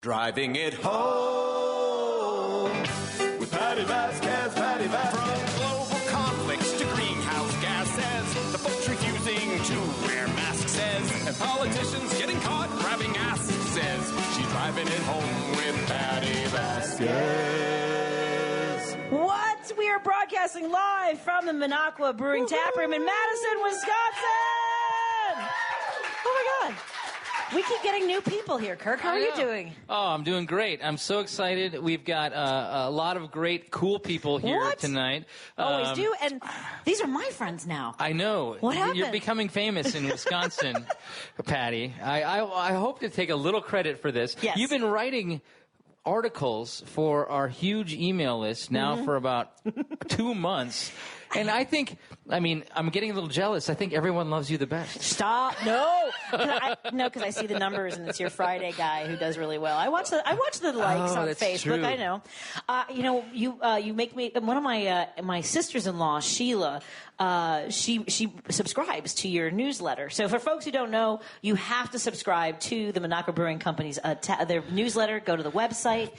Driving it home with Patti Vasquez, Patti Vasquez. From global conflicts to greenhouse gases, the folks refusing to wear masks says, and politicians getting caught grabbing ass says, she's driving it home with Patti Vasquez. What? We are broadcasting live from the Minocqua Brewing Tap Room in Madison, Wisconsin. Oh my God. We keep getting new people here. Kirk, how are you doing? Oh, I'm doing great. I'm so excited. We've got a lot of great, cool people here tonight. Always do. And these are my friends now. I know. What happened? You're becoming famous in Wisconsin, Patty. I hope to take a little credit for this. Yes. You've been writing articles for our huge email list now for about 2 months. And I'm getting a little jealous. I think everyone loves you the best. Stop. No. Because I see the numbers and it's your Friday guy who does really well. I watch the likes on Facebook. True. I know. You make me, one of my sisters-in-law, Sheila, she subscribes to your newsletter. So for folks who don't know, you have to subscribe to the Minocqua Brewing Company's their newsletter. Go to the website,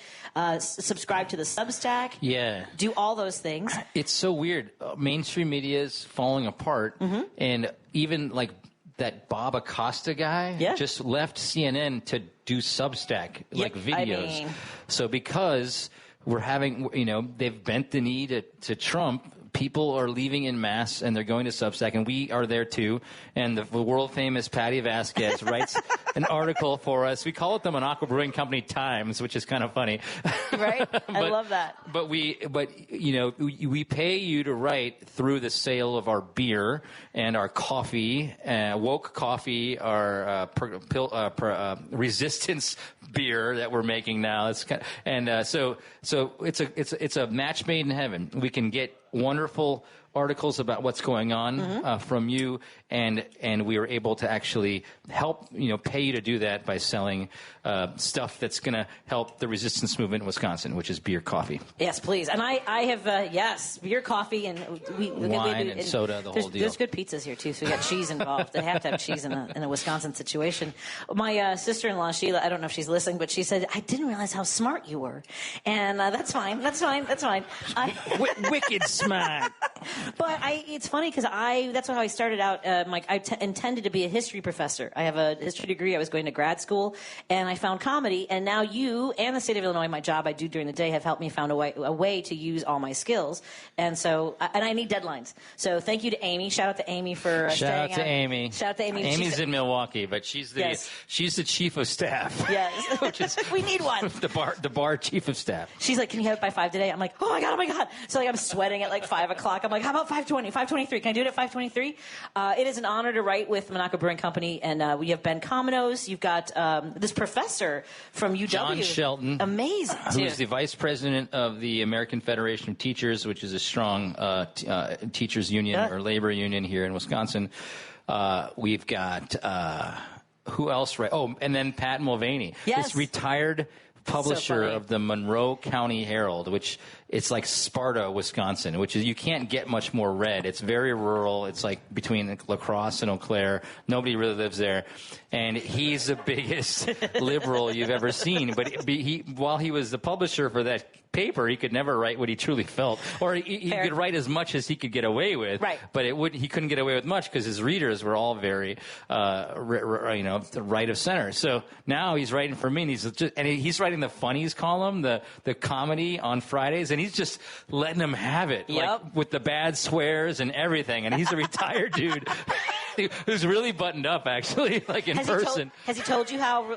subscribe to the Substack. Yeah. Do all those things. It's so weird. Mainstream media is falling apart, and even like that Bob Acosta guy just left CNN to do Substack videos. So because we're having, they've bent the knee to Trump. People are leaving en masse, and they're going to Substack, and we are there too. And the world-famous Patti Vasquez writes an article for us. We call it the Minocqua Brewing Company Times, which is kind of funny. Right? I love that. But we pay you to write through the sale of our beer and our coffee, woke coffee, our resistance beer that we're making now. So it's a match made in heaven. We can get wonderful articles about what's going on from you, and we were able to actually help pay you to do that by selling stuff that's going to help the resistance movement in Wisconsin, which is beer, coffee. Yes, please. And I have beer, coffee, and wine and soda, the whole deal. There's good pizzas here too, so we got cheese involved. They have to have cheese in a Wisconsin situation. My sister-in-law Sheila, I don't know if she's listening, but she said, I didn't realize how smart you were, and that's fine. Wicked smart. But it's funny because that's how I started out. I intended to be a history professor. I have a history degree. I was going to grad school, and I found comedy. And now you and the state of Illinois, my job I do during the day, have helped me find a way to use all my skills. And so, I need deadlines. So thank you to Amy. Shout out to Amy for Shout out to Amy. Shout out to Amy. Amy's in Milwaukee, but she's the chief of staff. Yes, which is we need one. The bar chief of staff. She's like, can you have it by 5 today? I'm like, oh my god. So I'm sweating at 5 o'clock. I'm like, how about 5:20? 5:23. Can I do it at 5:23? It is an honor to write with Minocqua Brewing Company, and we have Ben Cominos. You've got this professor from UW, John Shelton, amazing, who's the vice president of the American Federation of Teachers, which is a strong teachers union or labor union here in Wisconsin. We've got who else? Right? Oh, and then Pat Mulvaney, this retired publisher of the Monroe County Herald, which it's like Sparta, Wisconsin, which is, you can't get much more red. It's very rural. It's like between La Crosse and Eau Claire. Nobody really lives there. And he's the biggest liberal you've ever seen. But while he was the publisher for that paper, he could never write what he truly felt, or he could write as much as he could get away with. Right. But he couldn't get away with much because his readers were all very, right of center. So now he's writing for me, and he's writing the funnies column, the comedy on Fridays, and he's just letting them have it, like with the bad swears and everything. And he's a retired dude who's really buttoned up, actually, like in person. Has he told you how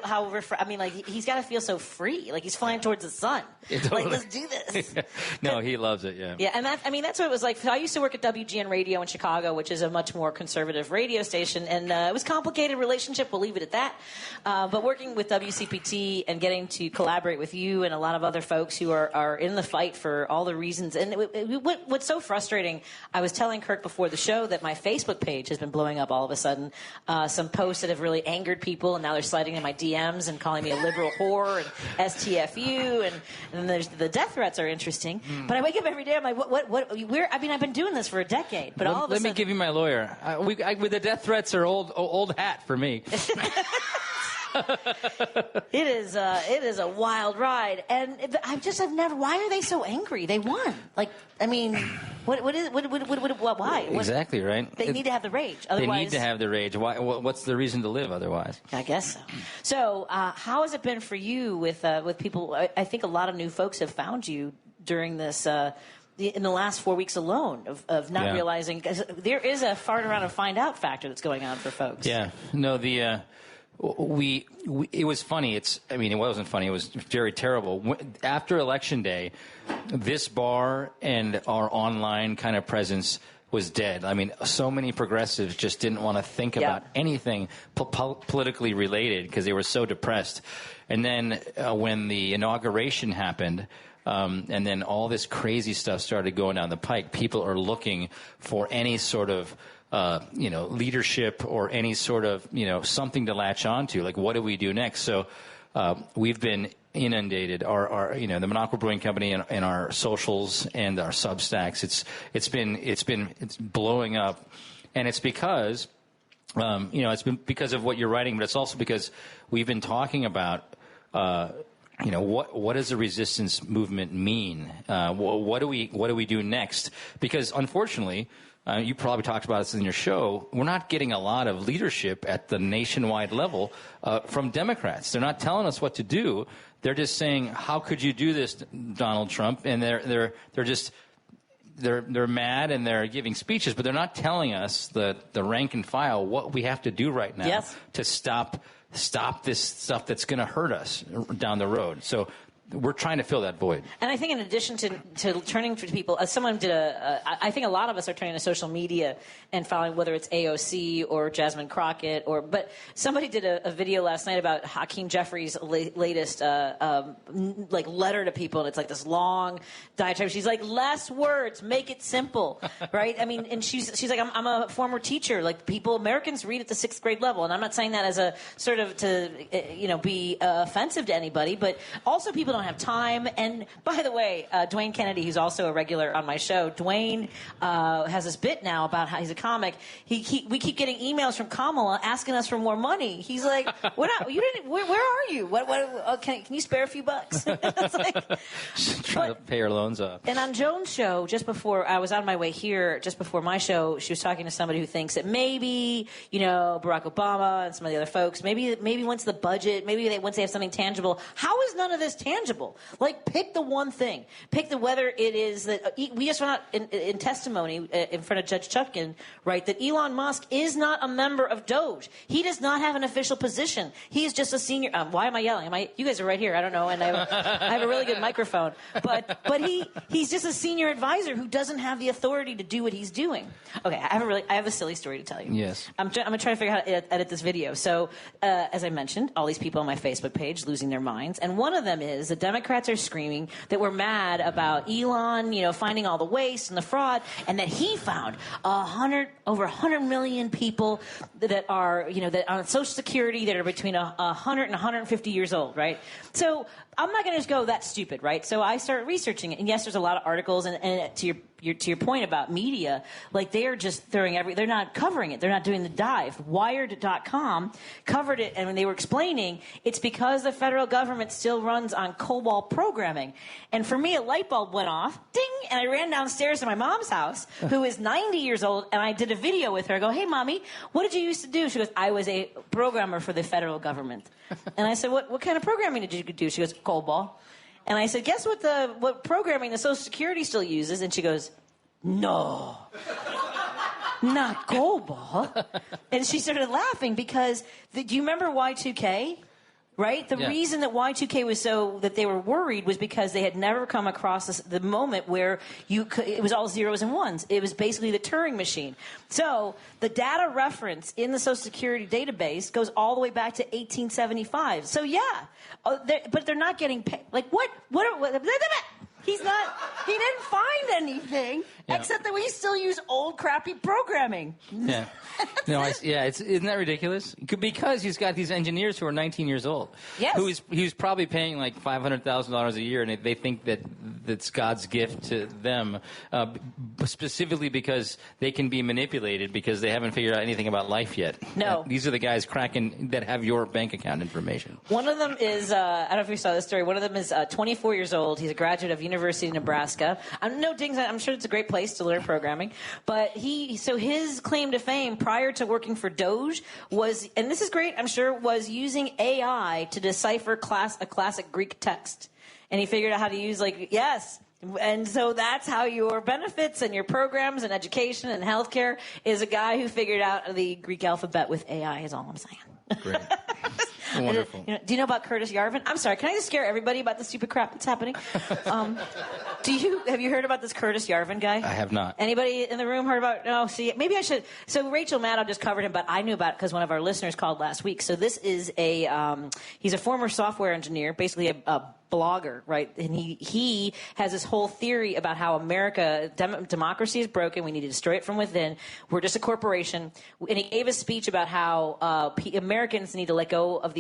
he's got to feel so free, like he's flying towards the sun. Yeah, totally. Like, let's do this. No, he loves it. Yeah. Yeah, and that's what it was like. So I used to work at WGN Radio in Chicago, which is a much more conservative radio station, and it was a complicated relationship. We'll leave it at that. But working with WCPT and getting to collaborate with you and a lot of other folks who are in the fight for all the reasons. And what's so frustrating, I was telling Kirk before the show that my Facebook page has been blowing up all of a sudden. Some posts that have really angered people, and now they're sliding in my DMs and calling me a liberal whore and STFU, and then there's the death threats are interesting. But I wake up every day, I'm like, I've been doing this for a decade, but all of a sudden... Let me give you my lawyer. With the death threats are old hat for me. It is a wild ride, and I've never. Why are they so angry? They won. Like, I mean, why? Exactly right. They need to have the rage. Otherwise, they need to have the rage. Why? What's the reason to live otherwise? I guess so. So, how has it been for you with people? I think a lot of new folks have found you during this. In the last 4 weeks alone of not realizing, because there is a fart around and find out factor that's going on for folks. Yeah. No, it was funny. It wasn't funny. It was very terrible. After Election Day, this bar and our online kind of presence was dead. I mean, so many progressives just didn't want to think about anything politically related because they were so depressed. And then when the inauguration happened, and then all this crazy stuff started going down the pike, people are looking for any sort of leadership or any sort of, something to latch onto. Like, what do we do next? So we've been inundated. The Monaco Brewing Company and our socials and our Substacks. It's blowing up, and it's because it's been because of what you're writing, but it's also because we've been talking about. What does the resistance movement mean? What do we do next? Because unfortunately, you probably talked about this in your show, we're not getting a lot of leadership at the nationwide level from Democrats. They're not telling us what to do. They're just saying, "How could you do this, Donald Trump?" And they're mad and they're giving speeches, but they're not telling us the rank and file what we have to do right now to stop this stuff that's going to hurt us down the road. So we're trying to fill that void. And I think in addition to turning to people, someone did I think a lot of us are turning to social media and following, whether it's AOC or Jasmine Crockett, but somebody did a video last night about Hakeem Jeffries' latest letter to people, and it's like this long diatribe. She's like, less words, make it simple, right? I mean, and she's like, I'm a former teacher. Like, Americans read at the 6th grade level, and I'm not saying that as a sort of to be offensive to anybody, but also people don't have time. And by the way, Dwayne Kennedy, who's also a regular on my show, Dwayne has this bit now about how he's a comic. We keep getting emails from Kamala asking us for more money. He's like, where are you? Can you spare a few bucks? It's like, trying to pay her loans off. And on Joan's show, just before I was on my way here, just before my show, she was talking to somebody who thinks that maybe, Barack Obama and some of the other folks, maybe once the budget, once they have something tangible. How is none of this tangible? Like, pick the one thing. Pick whether it is that we just went out in testimony in front of Judge Chutkan, right, that Elon Musk is not a member of Doge. He does not have an official position. He is just a senior. Why am I yelling? You guys are right here. I don't know, and I have a really good microphone. But he's just a senior advisor who doesn't have the authority to do what he's doing. Okay, I have a silly story to tell you. Yes. I'm gonna try to figure out how to edit this video. So, as I mentioned, all these people on my Facebook page losing their minds, and one of them is the Democrats are screaming that we're mad about Elon, finding all the waste and the fraud, and that he found over 100 million people that are, that on Social Security that are between 100 and 150 years old, right? So I'm not going to just go that stupid, right? So I started researching it, and yes, there's a lot of articles, and to your point about media, like they are just they're not covering it. They're not doing the dive. Wired.com covered it, and when they were explaining, it's because the federal government still runs on COBOL programming. And for me, a light bulb went off, ding, and I ran downstairs to my mom's house, who is 90 years old, and I did a video with her. I go, hey, Mommy, what did you used to do? She goes, I was a programmer for the federal government. And I said, what kind of programming did you do? She goes, COBOL. And I said, guess what programming the Social Security still uses? And she goes, no, not COBOL. And she started laughing because, do you remember Y2K? Right? The reason that Y2K was that they were worried was because they had never come across the moment where it was all zeros and ones. It was basically the Turing machine. So the data reference in the Social Security database goes all the way back to 1875. So but they're not getting paid. Like what he didn't find anything except that we still use old crappy programming. Yeah. Isn't that ridiculous? Because he's got these engineers who are 19 years old. Yes. He's probably paying like $500,000 a year, and they think that that's God's gift to them, specifically because they can be manipulated because they haven't figured out anything about life yet. No. These are the guys cracking that have your bank account information. One of them is, I don't know if you saw this story, one of them is 24 years old. He's a graduate of University of Nebraska. No dings, I'm sure it's a great place to learn programming. But his claim to fame prior to working for Doge was, and this is great, I'm sure, was using AI to decipher a classic Greek text. And he figured out how to use, yes. And so that's how your benefits and your programs and education and healthcare is a guy who figured out the Greek alphabet with AI, is all I'm saying. Great. Wonderful. Do you know about Curtis Yarvin? I'm sorry, can I just scare everybody about the stupid crap that's happening? Have you heard about this Curtis Yarvin guy? I have not. Anybody in the room heard about? No, see, maybe I should. So Rachel Maddow just covered him, but I knew about it because one of our listeners called last week. So this is he's a former software engineer, basically a blogger, right? And he has this whole theory about how democracy is broken. We need to destroy it from within. We're just a corporation. And he gave a speech about how Americans need to let go of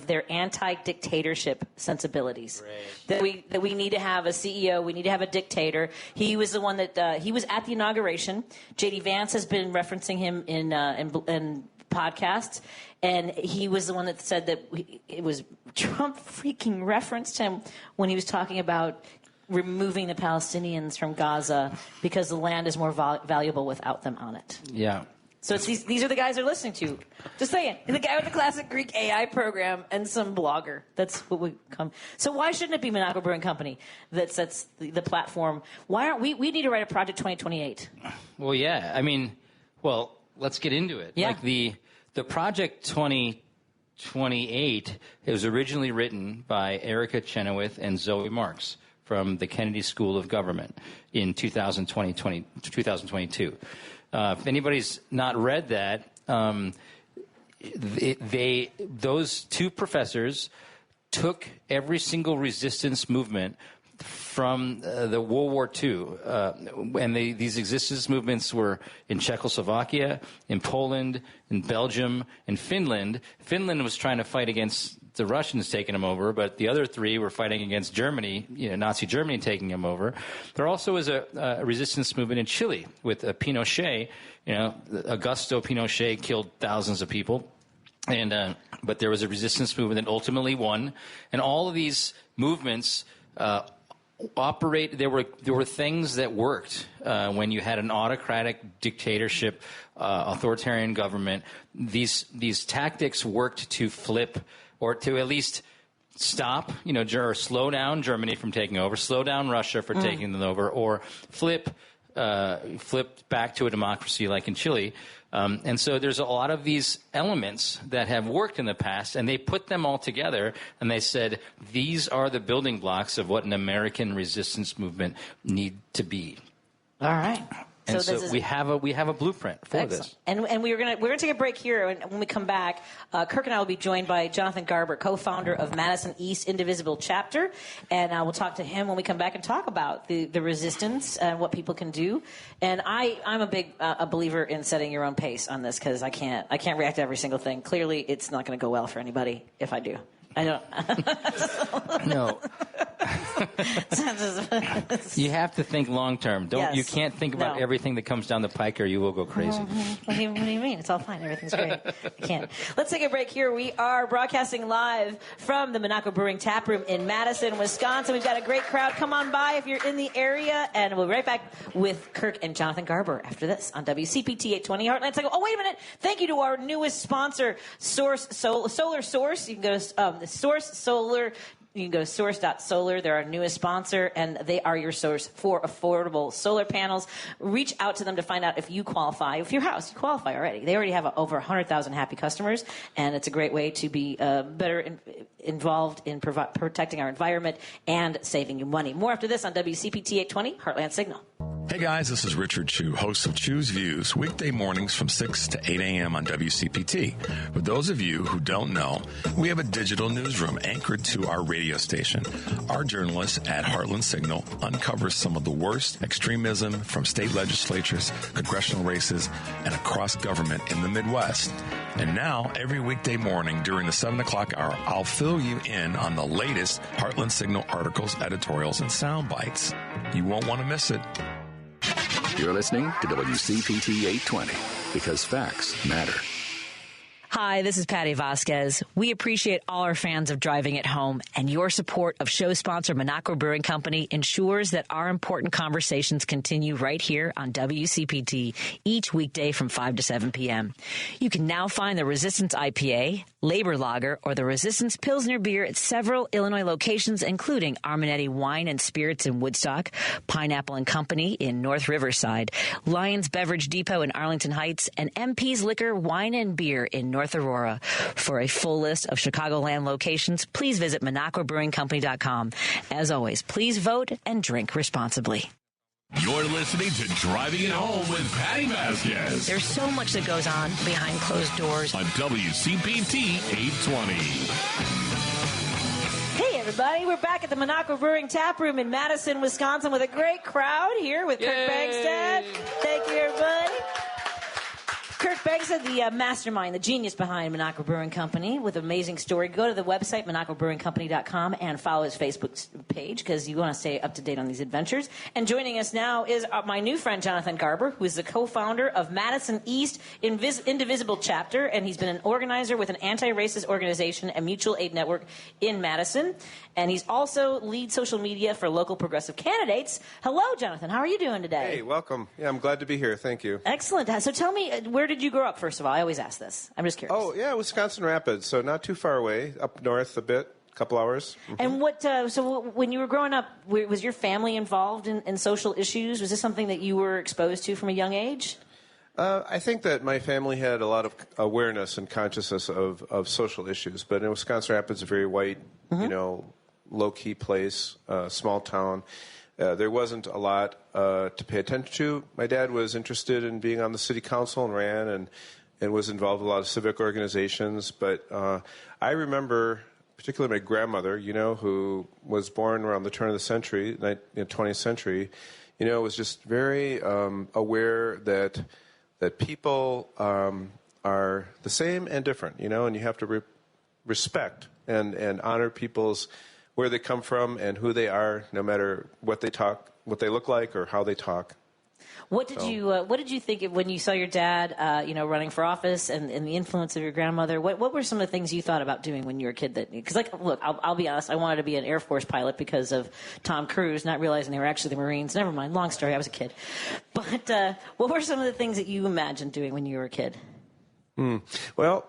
their anti-dictatorship sensibilities. Right. That we need to have a CEO. We need to have a dictator. He was the one that he was at the inauguration. J.D. Vance has been referencing him in podcasts, and he was the one that said that it was Trump freaking referenced him when he was talking about removing the Palestinians from Gaza because the land is more valuable without them on it. Yeah. So it's these are the guys they're listening to. Just saying. The guy with the classic Greek AI program and some blogger. That's what we come. So why shouldn't it be Monaco Brewing Company that sets the platform? Why aren't we need to write a Project 2028? Well, yeah. I mean, let's get into it. Yeah. Like the Project 2028, it was originally written by Erica Chenoweth and Zoe Marks from the Kennedy School of Government in 2022. If anybody's not read that, those two professors took every single resistance movement from the World War II, and these resistance movements were in Czechoslovakia, in Poland, in Belgium, in Finland. Finland was trying to fight against the Russians taking them over, but the other three were fighting against Germany, Nazi Germany taking them over. There also is a resistance movement in Chile with Pinochet. Augusto Pinochet killed thousands of people, but there was a resistance movement that ultimately won. And all of these movements operate. There were things that worked when you had an autocratic dictatorship, authoritarian government. These tactics worked to flip or to at least stop, or slow down Germany from taking over, slow down Russia for taking them over, or flip back to a democracy like in Chile. And so there's a lot of these elements that have worked in the past, and they put them all together, and they said, these are the building blocks of what an American resistance movement need to be. All right. And so we have a blueprint for excellent. this. And we're gonna take a break here, and when we come back, Kirk and I will be joined by Jonathan Garber, co-founder of Madison East Indivisible Chapter, and we'll talk to him when we come back and talk about the resistance and what people can do. And I'm a big a believer in setting your own pace on this because I can't react to every single thing. Clearly, it's not going to go well for anybody if I do. I don't. No. You have to think long term. Yes. You can't think about everything that comes down the pike, or you will go crazy. Mm-hmm. What do you mean? It's all fine. Everything's great. I can't. Let's take a break here. We are broadcasting live from the Monaco Brewing Tap Room in Madison, Wisconsin. We've got a great crowd. Come on by if you're in the area, and we'll be right back with Kirk and Jonathan Garber after this on WCPT 820 Heartland. Oh, wait a minute. Thank you to our newest sponsor, Solar Source. You can go to Source Solar. You can go to source.solar. They're our newest sponsor, and they are your source for affordable solar panels. Reach out to them to find out if you qualify. If your house, you qualify already. They already have over 100,000 happy customers, and it's a great way to be better involved in protecting our environment and saving you money. More after this on WCPT 820 Heartland Signal. Hey guys, this is Richard Chu, host of Chu's Views, weekday mornings from 6 to 8 a.m. on WCPT. For those of you who don't know, we have a digital newsroom anchored to our radio station. Our journalists at Heartland Signal uncover some of the worst extremism from state legislatures, congressional races, and across government in the Midwest. And now, every weekday morning during the 7 o'clock hour, I'll fill you in on the latest Heartland Signal articles, editorials, and sound bites. You won't want to miss it. You're listening to WCPT 820 because facts matter. Hi, this is Patti Vasquez. We appreciate all our fans of Driving It Home, and your support of show sponsor Minocqua Brewing Company ensures that our important conversations continue right here on WCPT each weekday from 5 to 7 p.m. You can now find the Resistance IPA, Labor Lager, or the Resistance Pilsner beer at several Illinois locations, including Arminetti Wine and Spirits in Woodstock, Pineapple and Company in North Riverside, Lions Beverage Depot in Arlington Heights, and MP's Liquor, Wine and Beer in North Aurora. For a full list of Chicagoland locations, please visit MinocquaBrewingCompany.com. As always, please vote and drink responsibly. You're listening to Driving It Home with Patti Vasquez. There's so much that goes on behind closed doors. On WCPT 820. Hey, everybody. We're back at the Minocqua Brewing Tap Room in Madison, Wisconsin with a great crowd here with Kirk Bangstad. Thank you, everybody. Kirk Bangstad, the mastermind, the genius behind Minocqua Brewing Company, with an amazing story. Go to the website, MinocquaBrewingCompany.com, and follow his Facebook page because you want to stay up to date on these adventures. And joining us now is my new friend, Jonathan Garber, who is the co-founder of Madison East Indivisible Chapter, and he's been an organizer with an anti-racist organization and mutual aid network in Madison. And he's also lead social media for local progressive candidates. Hello, Jonathan. How are you doing today? Hey, welcome. Yeah, I'm glad to be here. Thank you. Excellent. So tell me, where did you grow up, first of all? I always ask this. I'm just curious. Oh, yeah, Wisconsin Rapids, so not too far away, up north a bit, a couple hours. Mm-hmm. And so when you were growing up, was your family involved in social issues? Was this something that you were exposed to from a young age? I think that my family had a lot of awareness and consciousness of social issues, but in Wisconsin Rapids, a very white, low-key place, small town. There wasn't a lot to pay attention to. My dad was interested in being on the city council and ran and was involved in a lot of civic organizations. But I remember, particularly my grandmother, who was born around the turn of the century, 20th century, was just very aware that people are the same and different, and you have to respect and honor people's where they come from and who they are, no matter what they look like, or how they talk. What did you think when you saw your dad, running for office and the influence of your grandmother? What were some of the things you thought about doing when you were a kid? Because, look, I'll be honest, I wanted to be an Air Force pilot because of Tom Cruise, not realizing they were actually the Marines. Never mind, long story. I was a kid. But what were some of the things that you imagined doing when you were a kid? Well,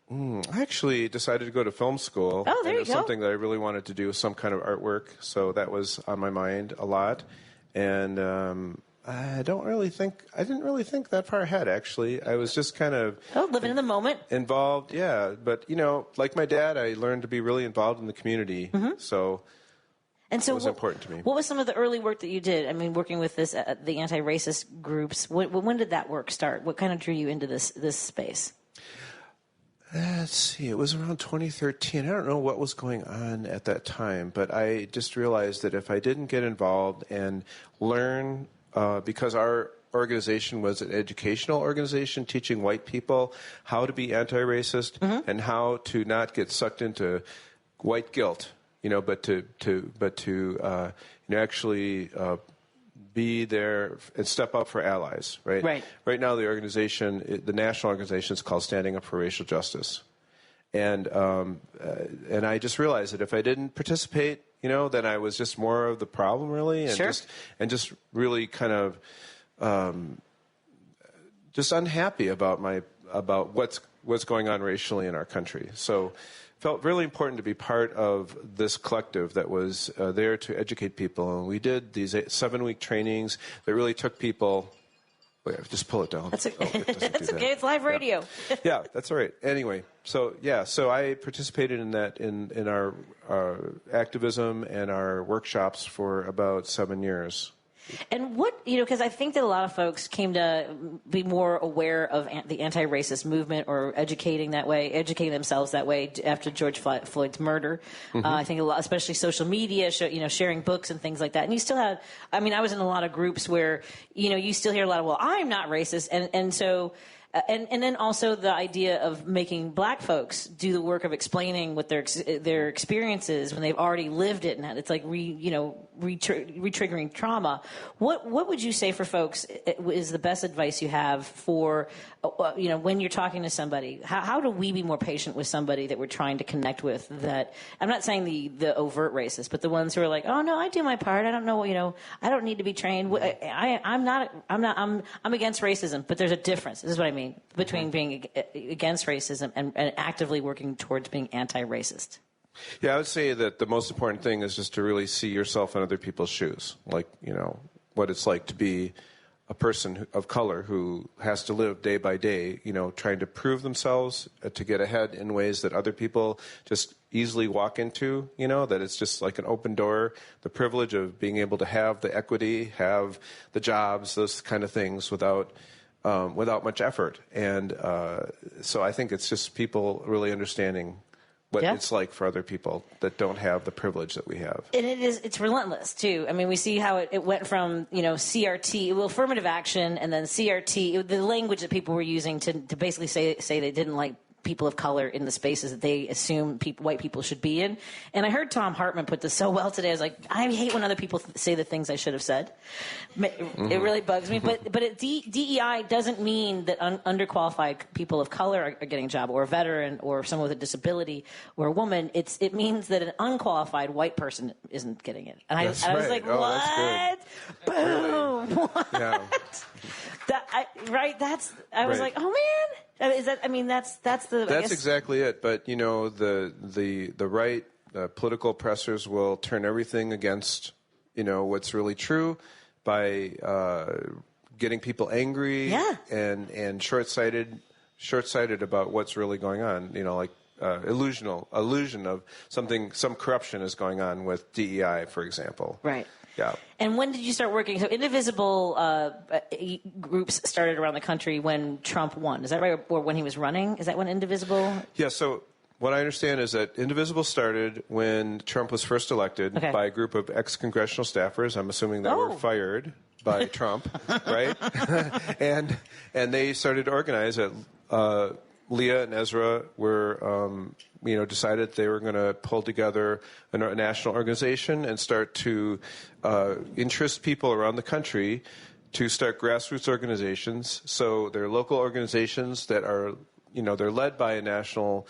I actually decided to go to film school. Oh, there you go. It was something that I really wanted to do, some kind of artwork. So that was on my mind a lot. And I didn't really think that far ahead, actually. I was just kind of living in the moment. Involved, yeah. But, like my dad, I learned to be really involved in the community. Mm-hmm. So it was important to me. What was some of the early work that you did? I mean, working with the anti-racist groups. When did that work start? What kind of drew you into this space? Let's see. It was around 2013. I don't know what was going on at that time, but I just realized that if I didn't get involved and learn, because our organization was an educational organization teaching white people how to be anti-racist and how to not get sucked into white guilt, but to actually be there and step up for allies, right? Right now, the national organization is called Standing Up for Racial Justice. And I just realized that if I didn't participate, then I was just more of the problem, really. And just really kind of just unhappy about what's going on racially in our country. So felt really important to be part of this collective that was there to educate people. And we did these 7-week trainings that really took people. Wait, just pull it down. That's okay. That's okay. It's live radio. Yeah, that's all right. Anyway, so I participated in that in our activism and our workshops for about 7 years. And what, because I think that a lot of folks came to be more aware of the anti-racist movement or educating themselves that way after George Floyd's murder. I think a lot, especially social media, sharing books and things like that. And you still have, I was in a lot of groups where, you still hear a lot of, well, I'm not racist. And so, and then also the idea of making black folks do the work of explaining what their experiences when they've already lived it, and it's like re-triggering trauma. What would you say for folks is the best advice you have for when you're talking to somebody? How do we be more patient with somebody that we're trying to connect with? That I'm not saying the overt racist, but the ones who are like, oh no, I do my part. I don't know, I don't need to be trained. I'm against racism, but there's a difference. This is what I mean between being against racism and actively working towards being anti-racist. Yeah, I would say that the most important thing is just to really see yourself in other people's shoes. Like, what it's like to be a person of color who has to live day by day, trying to prove themselves to get ahead in ways that other people just easily walk into, that it's just like an open door, the privilege of being able to have the equity, have the jobs, those kind of things without much effort. And so I think it's just people really understanding what it's like for other people that don't have the privilege that we have. And it's relentless too. We see how it went from, CRT, affirmative action, and then CRT, the language that people were using to basically say they didn't like people of color in the spaces that they assume white people should be in. And I heard Tom Hartman put this so well today. I was like, I hate when other people say the things I should have said. It really bugs me. But DEI doesn't mean that underqualified people of color are getting a job, or a veteran, or someone with a disability, or a woman. It means that an unqualified white person isn't getting it. And I was like, what? Boom! What? Yeah. I was like, oh man. That's exactly it. But the right political oppressors will turn everything against what's really true by getting people angry and short-sighted about what's really going on. Illusion of some corruption is going on with DEI, for example. Right. Yeah. And when did you start working? So Indivisible groups started around the country when Trump won. Is that right? Or when he was running? Is that when Indivisible? Yeah, so what I understand is that Indivisible started when Trump was first elected by a group of ex-congressional staffers. I'm assuming that were fired by Trump, right? and they started to organize it. Leah and Ezra were, decided they were going to pull together a national organization and start to interest people around the country to start grassroots organizations. So they're local organizations that are, they're led by a national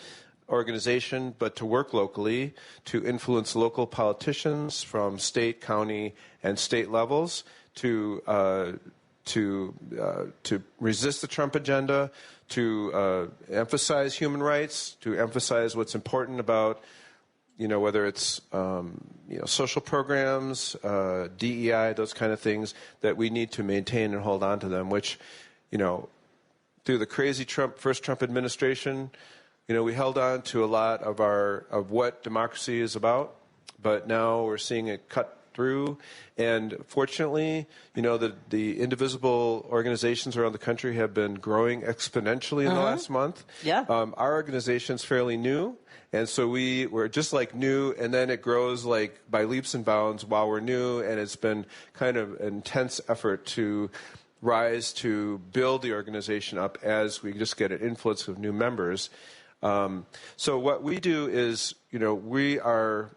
organization, but to work locally, to influence local politicians from state, county, and state levels to resist the Trump agenda, to emphasize human rights, to emphasize what's important about, whether it's, social programs, DEI, those kind of things that we need to maintain and hold on to them, which, through the crazy first Trump administration, we held on to a lot of what democracy is about, but now we're seeing it cut through. And fortunately, the indivisible organizations around the country have been growing exponentially in the last month. Yeah. Our organization's fairly new, and so we're just like new, and then it grows like by leaps and bounds while we're new, and it's been kind of an intense effort to rise to build the organization up as we just get an influx of new members. So what we do is, we are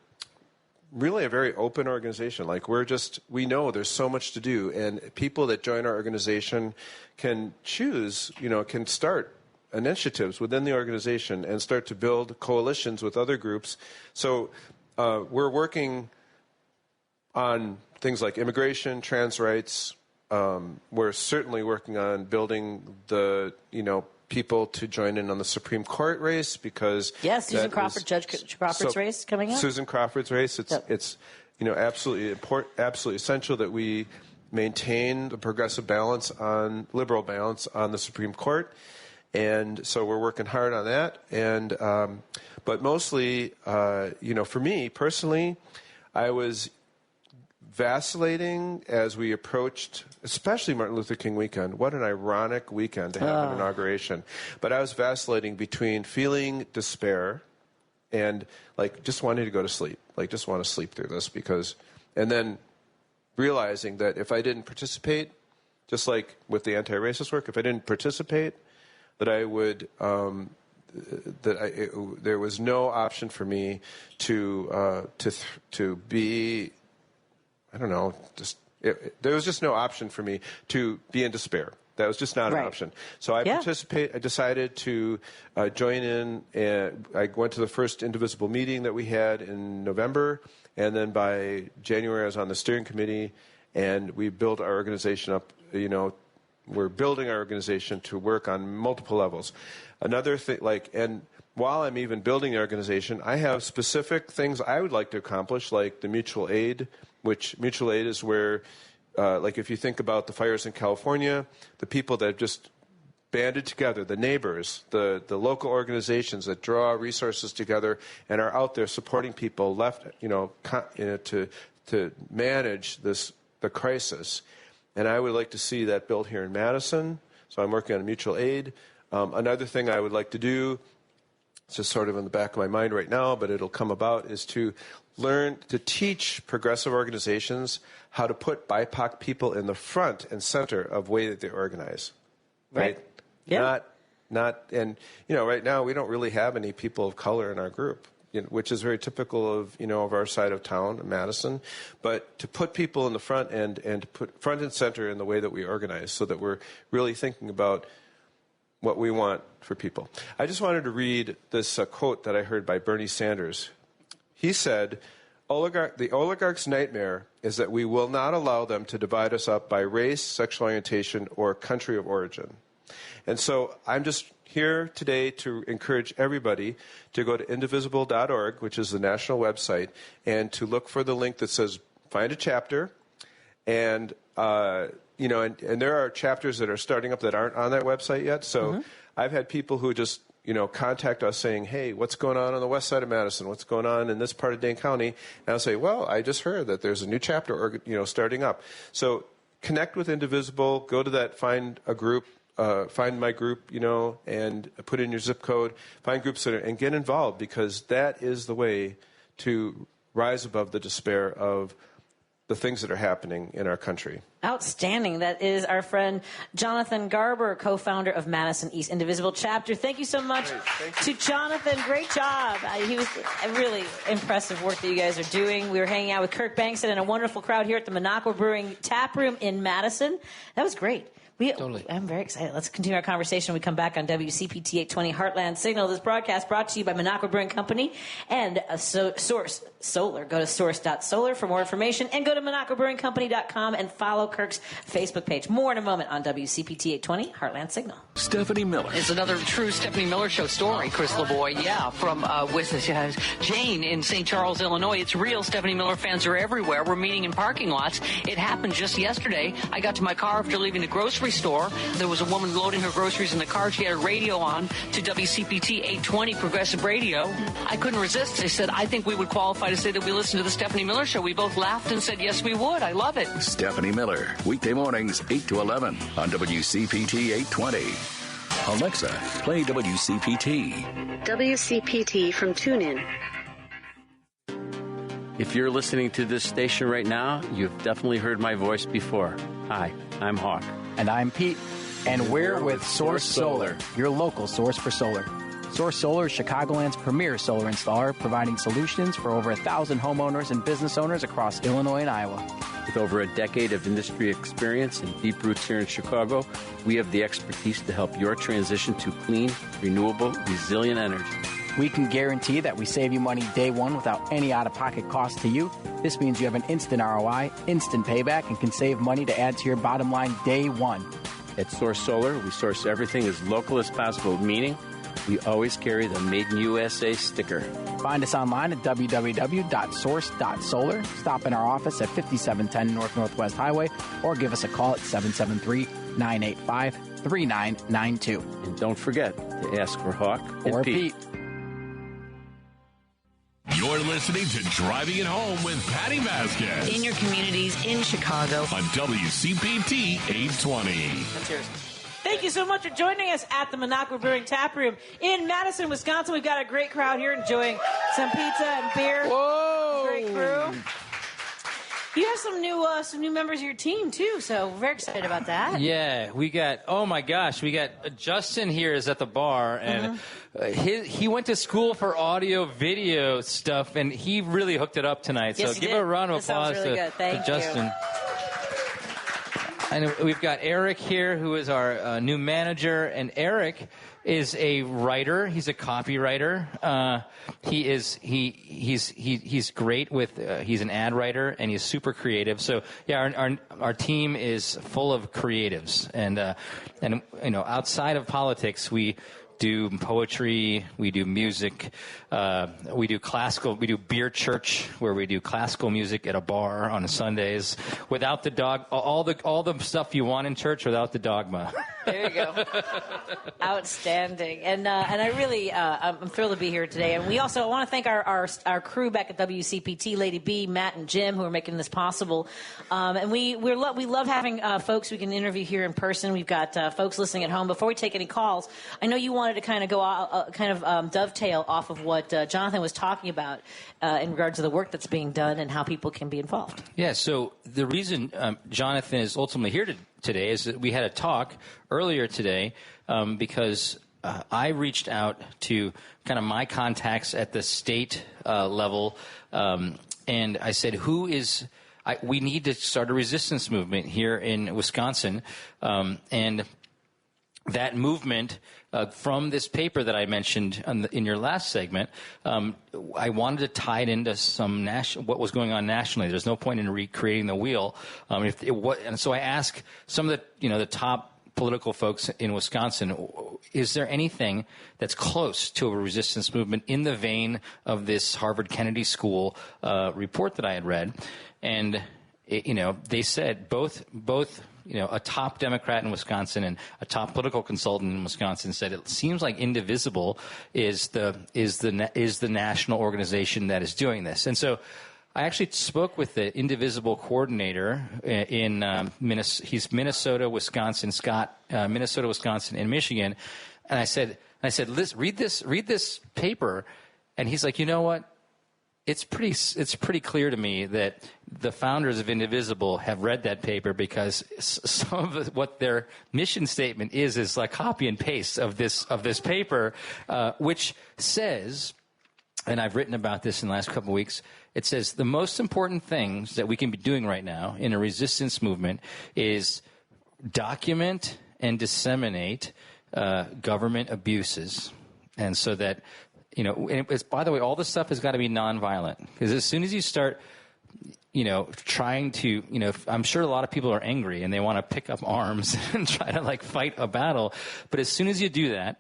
really a very open organization. Like we know there's so much to do, and people that join our organization can choose, can start initiatives within the organization and start to build coalitions with other groups. So we're working on things like immigration, trans rights. We're certainly working on building the, people to join in on the Supreme Court race because Susan Crawford, Judge Crawford's race coming up. Susan Crawford's race. It's absolutely important, absolutely essential that we maintain the liberal balance on the Supreme Court, and so we're working hard on that. And but mostly, for me personally, I was vacillating as we approached, especially Martin Luther King weekend. What an ironic weekend to have an inauguration. But I was vacillating between feeling despair and just wanting to go to sleep, just want to sleep through this and then realizing that if I didn't participate, just like with the anti-racist work, if I didn't participate, that I would, there was no option for me to be, I don't know, there was just no option for me to be in despair. That was just not an option. So I decided to join in, and I went to the first Indivisible meeting that we had in November, and then by January I was on the steering committee, and we built our organization up. We're building our organization to work on multiple levels. Another thing, and while I'm even building the organization, I have specific things I would like to accomplish, like the mutual aid, which mutual aid is where, if you think about the fires in California, the people that have just banded together, the neighbors, the local organizations that draw resources together and are out there supporting people to manage the crisis. And I would like to see that built here in Madison. So I'm working on mutual aid. Another thing I would like to do, it's just sort of in the back of my mind right now, but it'll come about, is to learn to teach progressive organizations how to put BIPOC people in the front and center of the way that they organize. Right? Yeah. Right now we don't really have any people of color in our group, which is very typical of our side of town, Madison. But to put people in the front and to put front and center in the way that we organize, so that we're really thinking about what we want for people. I just wanted to read this quote that I heard by Bernie Sanders. He said, "The oligarch's nightmare is that we will not allow them to divide us up by race, sexual orientation, or country of origin." And so I'm just here today to encourage everybody to go to indivisible.org, which is the national website, and to look for the link that says find a chapter. And and there are chapters that are starting up that aren't on that website yet. So I've had people who just contact us saying, "Hey, what's going on the west side of Madison? What's going on in this part of Dane County?" And I'll say, "Well, I just heard that there's a new chapter starting up." So connect with Indivisible, go to that, find a group, find my group, and put in your zip code, find groups and get involved, because that is the way to rise above the despair of the things that are happening in our country. Outstanding. That is our friend Jonathan Garber, co-founder of Madison East Indivisible Chapter. Thank you so much to Jonathan. Great job. He was really impressive work that you guys are doing. We were hanging out with Kirk Bankson and a wonderful crowd here at the Minocqua Brewing Tap Room in Madison. That was great. Totally. I'm very excited. Let's continue our conversation when we come back on WCPT 820 Heartland Signal. This broadcast brought to you by Minocqua Brewing Company and Source Solar. Go to source.solar for more information, and go to MinocquaBrewingCompany.com and follow Kirk's Facebook page. More in a moment on WCPT 820 Heartland Signal. Stephanie Miller. It's another true Stephanie Miller Show story, Chris LeBoy. Yeah, from with Jane in St. Charles, Illinois. It's real. Stephanie Miller fans are everywhere. We're meeting in parking lots. It happened just yesterday. I got to my car after leaving the grocery store. There was a woman loading her groceries in the car. She had a radio on to WCPT 820 Progressive Radio. I couldn't resist. I said, "I think we would qualify to say that we listen to the Stephanie Miller Show." We both laughed and said, "Yes, we would." I love it. Stephanie Miller, weekday mornings 8 to 11 on WCPT 820. Alexa, play WCPT. WCPT from TuneIn. If you're listening to this station right now, you've definitely heard my voice before. Hi, I'm Hawk. And I'm Pete. And we're with Source Solar, your local source for solar. Source Solar is Chicagoland's premier solar installer, providing solutions for over 1,000 homeowners and business owners across Illinois and Iowa. With over a decade of industry experience and deep roots here in Chicago, we have the expertise to help your transition to clean, renewable, resilient energy. We can guarantee that we save you money day one without any out-of-pocket cost to you. This means you have an instant ROI, instant payback, and can save money to add to your bottom line day one. At Source Solar, we source everything as local as possible, meaning we always carry the Made in USA sticker. Find us online at www.source.solar. Stop in our office at 5710 North Northwest Highway, or give us a call at 773-985-3992. And don't forget to ask for Hawk or Pete. You're listening to Driving It Home with Patti Vasquez. In your communities, in Chicago. On WCPT 820. That's yours. Thank you so much for joining us at the Minocqua Brewing Tap Room in Madison, Wisconsin. We've got a great crowd here enjoying some pizza and beer. Whoa! Great crew. You have some new members of your team too, so we're very excited about that. Yeah, we got. Oh my gosh, we got Justin here is at the bar, and he went to school for audio video stuff, and he really hooked it up tonight. Yes, so give a round of applause to Justin. And we've got Eric here, who is our new manager, and Eric is a writer. He's a copywriter. He's great with. He's an ad writer, and he's super creative. So yeah, our team is full of creatives, and you know, outside of politics, we do poetry, we do music, we do classical, we do beer church, where we do classical music at a bar on Sundays without the dog, all the stuff you want in church without the dogma. There you go. Outstanding. And I really, I'm thrilled to be here today. And we also want to thank our crew back at WCPT, Lady B, Matt, and Jim, who are making this possible. And we love having folks we can interview here in person. We've got folks listening at home. Before we take any calls, I know you wanted to kind of go dovetail off of what Jonathan was talking about in regards to the work that's being done and how people can be involved. Yeah, so the reason Jonathan is ultimately here today is that we had a talk earlier today because I reached out to kind of my contacts at the state level, and I said, we need to start a resistance movement here in Wisconsin, and that movement from this paper that I mentioned in your last segment, I wanted to tie it into what was going on nationally. There's no point in recreating the wheel. And so I asked some of the top political folks in Wisconsin, is there anything that's close to a resistance movement in the vein of this Harvard Kennedy School report that I had read? And they said both. A top Democrat in Wisconsin and a top political consultant in Wisconsin said it seems like Indivisible is the national organization that is doing this. And so I actually spoke with the Indivisible coordinator in Minnesota, he's Minnesota, Wisconsin, Minnesota, Wisconsin, and Michigan. And I said, read this paper. And he's like, you know what? It's pretty clear to me that the founders of Indivisible have read that paper, because some of what their mission statement is like copy and paste of this paper, which says, and I've written about this in the last couple of weeks, it says the most important things that we can be doing right now in a resistance movement is document and disseminate government abuses, and so that. By the way, all this stuff has got to be nonviolent, because as soon as you start, trying to, I'm sure a lot of people are angry and they want to pick up arms and try to fight a battle. But as soon as you do that,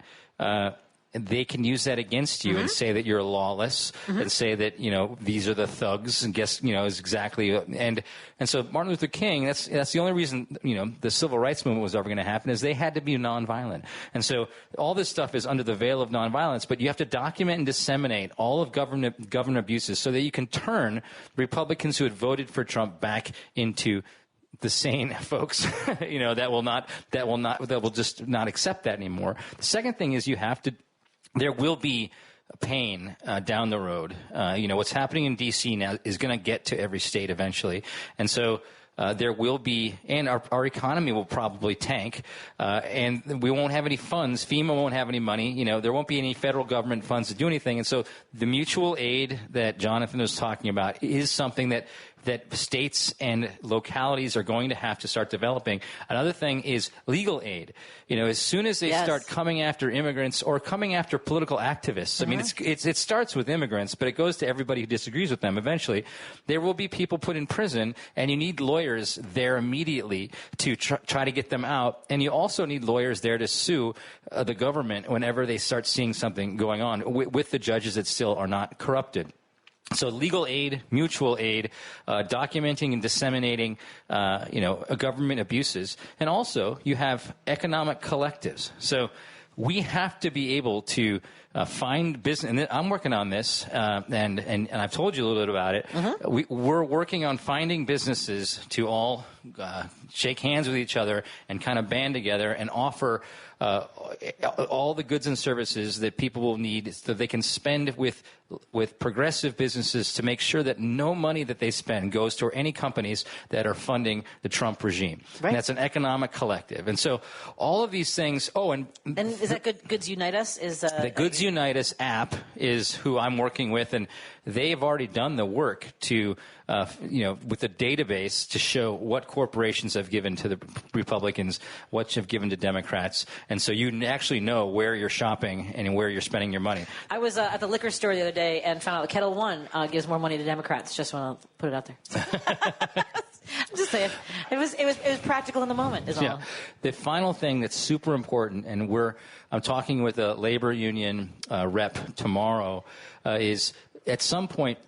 they can use that against you and say that you're lawless and say that, these are the thugs, and guess, is exactly. And so Martin Luther King, that's the only reason, the civil rights movement was ever going to happen, is they had to be nonviolent. And so all this stuff is under the veil of nonviolence, but you have to document and disseminate all of government abuses so that you can turn Republicans who had voted for Trump back into the sane folks, that will just not accept that anymore. The second thing is there will be pain down the road. What's happening in D.C. now is going to get to every state eventually. And so there will be, and our economy will probably tank, and we won't have any funds. FEMA won't have any money. There won't be any federal government funds to do anything. And so the mutual aid that Jonathan was talking about is something that states and localities are going to have to start developing. Another thing is legal aid. As soon as they start coming after immigrants or coming after political activists, I mean, it starts with immigrants, but it goes to everybody who disagrees with them eventually. There will be people put in prison, and you need lawyers there immediately to try to get them out. And you also need lawyers there to sue the government whenever they start seeing something going on with the judges that still are not corrupted. So legal aid, mutual aid, documenting and disseminating, government abuses. And also you have economic collectives. So we have to be able to find business. And I'm working on this, and I've told you a little bit about it. We're working on finding businesses to all shake hands with each other and kind of band together and offer all the goods and services that people will need so they can spend with progressive businesses to make sure that no money that they spend goes to any companies that are funding the Trump regime. Right. And that's an economic collective. And so all of these things, and is that Goods Unite Us? The Goods Unite Us app is who I'm working with, and they've already done the work to, with the database to show what corporations have given to the Republicans, what have given to Democrats. And so you actually know where you're shopping and where you're spending your money. I was at the liquor store the other day and found out that Kettle One gives more money to Democrats. Just want to put it out there. I'm just saying. It was practical in the moment, is all. The final thing that's super important, and I'm talking with a labor union rep tomorrow, is at some point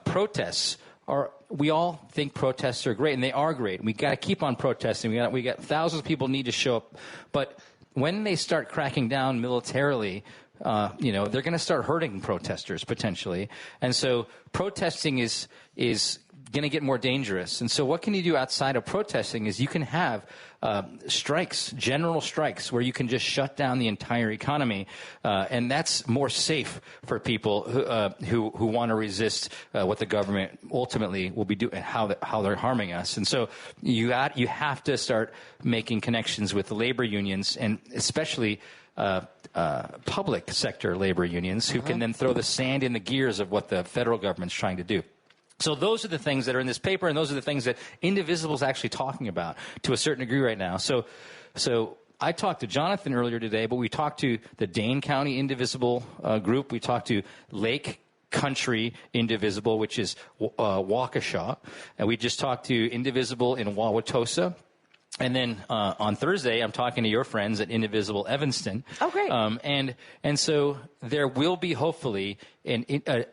protests are. We all think protests are great, and they are great. We got to keep on protesting. We got thousands of people need to show up, but when they start cracking down militarily, they're going to start hurting protesters potentially, and so protesting is going to get more dangerous. And so what can you do outside of protesting is you can have strikes, general strikes, where you can just shut down the entire economy, and that's more safe for people who want to resist what the government ultimately will be doing, how they're harming us. And so you have to start making connections with the labor unions, and especially public sector labor unions, who can then throw the sand in the gears of what the federal government's trying to do. So those are the things that are in this paper, and those are the things that Indivisible is actually talking about to a certain degree right now. So I talked to Jonathan earlier today, but we talked to the Dane County Indivisible group. We talked to Lake Country Indivisible, which is Waukesha. And we just talked to Indivisible in Wauwatosa. And then on Thursday, I'm talking to your friends at Indivisible Evanston. Oh, great. And so there will be hopefully a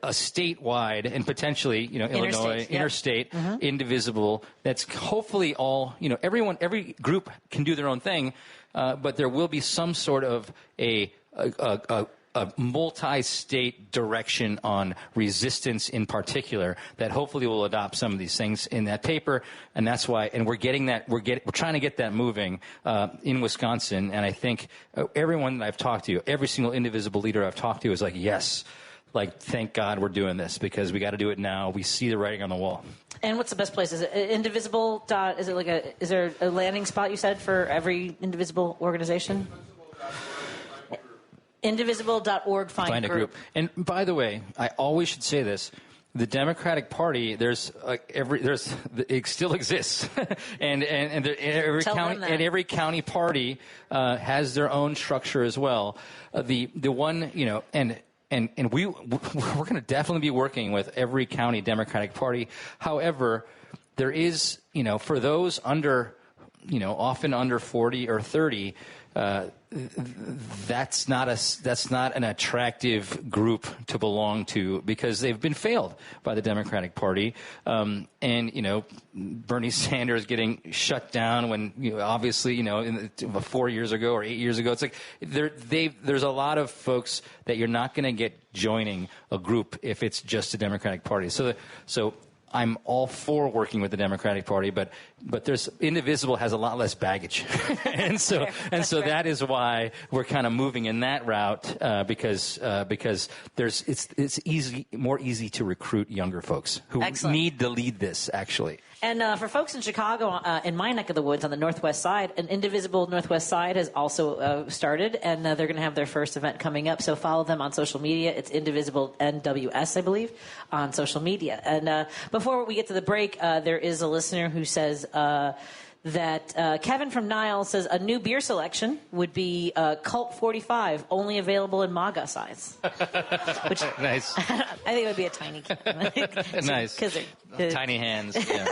statewide and potentially, Illinois, interstate, Indivisible that's hopefully all, every group can do their own thing, but there will be some sort of a multi-state direction on resistance in particular that hopefully will adopt some of these things in that paper. And that's why, and we're trying to get that moving in Wisconsin. And I think everyone that I've talked to, every single Indivisible leader I've talked to is like, yes, thank God we're doing this, because we got to do it now. We see the writing on the wall. And what's the best place? Is it Indivisible? Is there a landing spot you said for every Indivisible organization? Indivisible.org, find a group. And by the way, I always should say this: the Democratic Party, it still exists, and every county party has their own structure as well. The one, and we're going to definitely be working with every county Democratic Party. However, there is, for those under, often under 40 or 30. That's not an attractive group to belong to, because they've been failed by the Democratic Party, and Bernie Sanders getting shut down when obviously 4 years ago or 8 years ago. It's like there's a lot of folks that you're not going to get joining a group if it's just a Democratic Party. So I'm all for working with the Democratic Party, but there's Indivisible has a lot less baggage, and so that is why we're kind of moving in that route, because it's more easy to recruit younger folks who need to lead this actually. And for folks in Chicago, in my neck of the woods on the Northwest Side, an Indivisible Northwest Side has also started, and they're going to have their first event coming up. So follow them on social media. It's Indivisible NWS, I believe, on social media. And before we get to the break, there is a listener who says that Kevin from Niles says a new beer selection would be Cult 45, only available in MAGA size. Which, nice. I think it would be a tiny can. Nice. Because tiny hands. Yeah.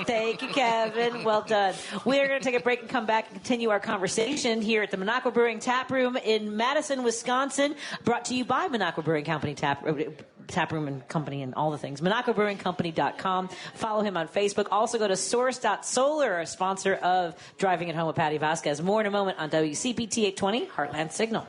Thank you, Kevin. Well done. We're going to take a break and come back and continue our conversation here at the Minocqua Brewing Tap Room in Madison, Wisconsin. Brought to you by Minocqua Brewing Company Tap Room and Company and all the things. MinocquaBrewingCompany.com. Follow him on Facebook. Also go to Source.Solar, a sponsor of Driving It Home with Patti Vasquez. More in a moment on WCPT 820 Heartland Signal.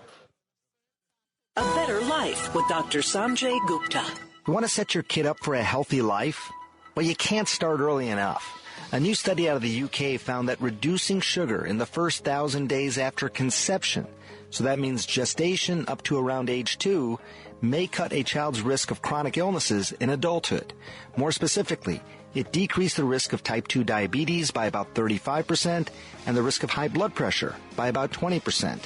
A Better Life with Dr. Sanjay Gupta. You want to set your kid up for a healthy life? Well, you can't start early enough. A new study out of the UK found that reducing sugar in the first 1,000 days after conception, so that means gestation up to around age 2, may cut a child's risk of chronic illnesses in adulthood. More specifically, it decreased the risk of type 2 diabetes by about 35% and the risk of high blood pressure by about 20%.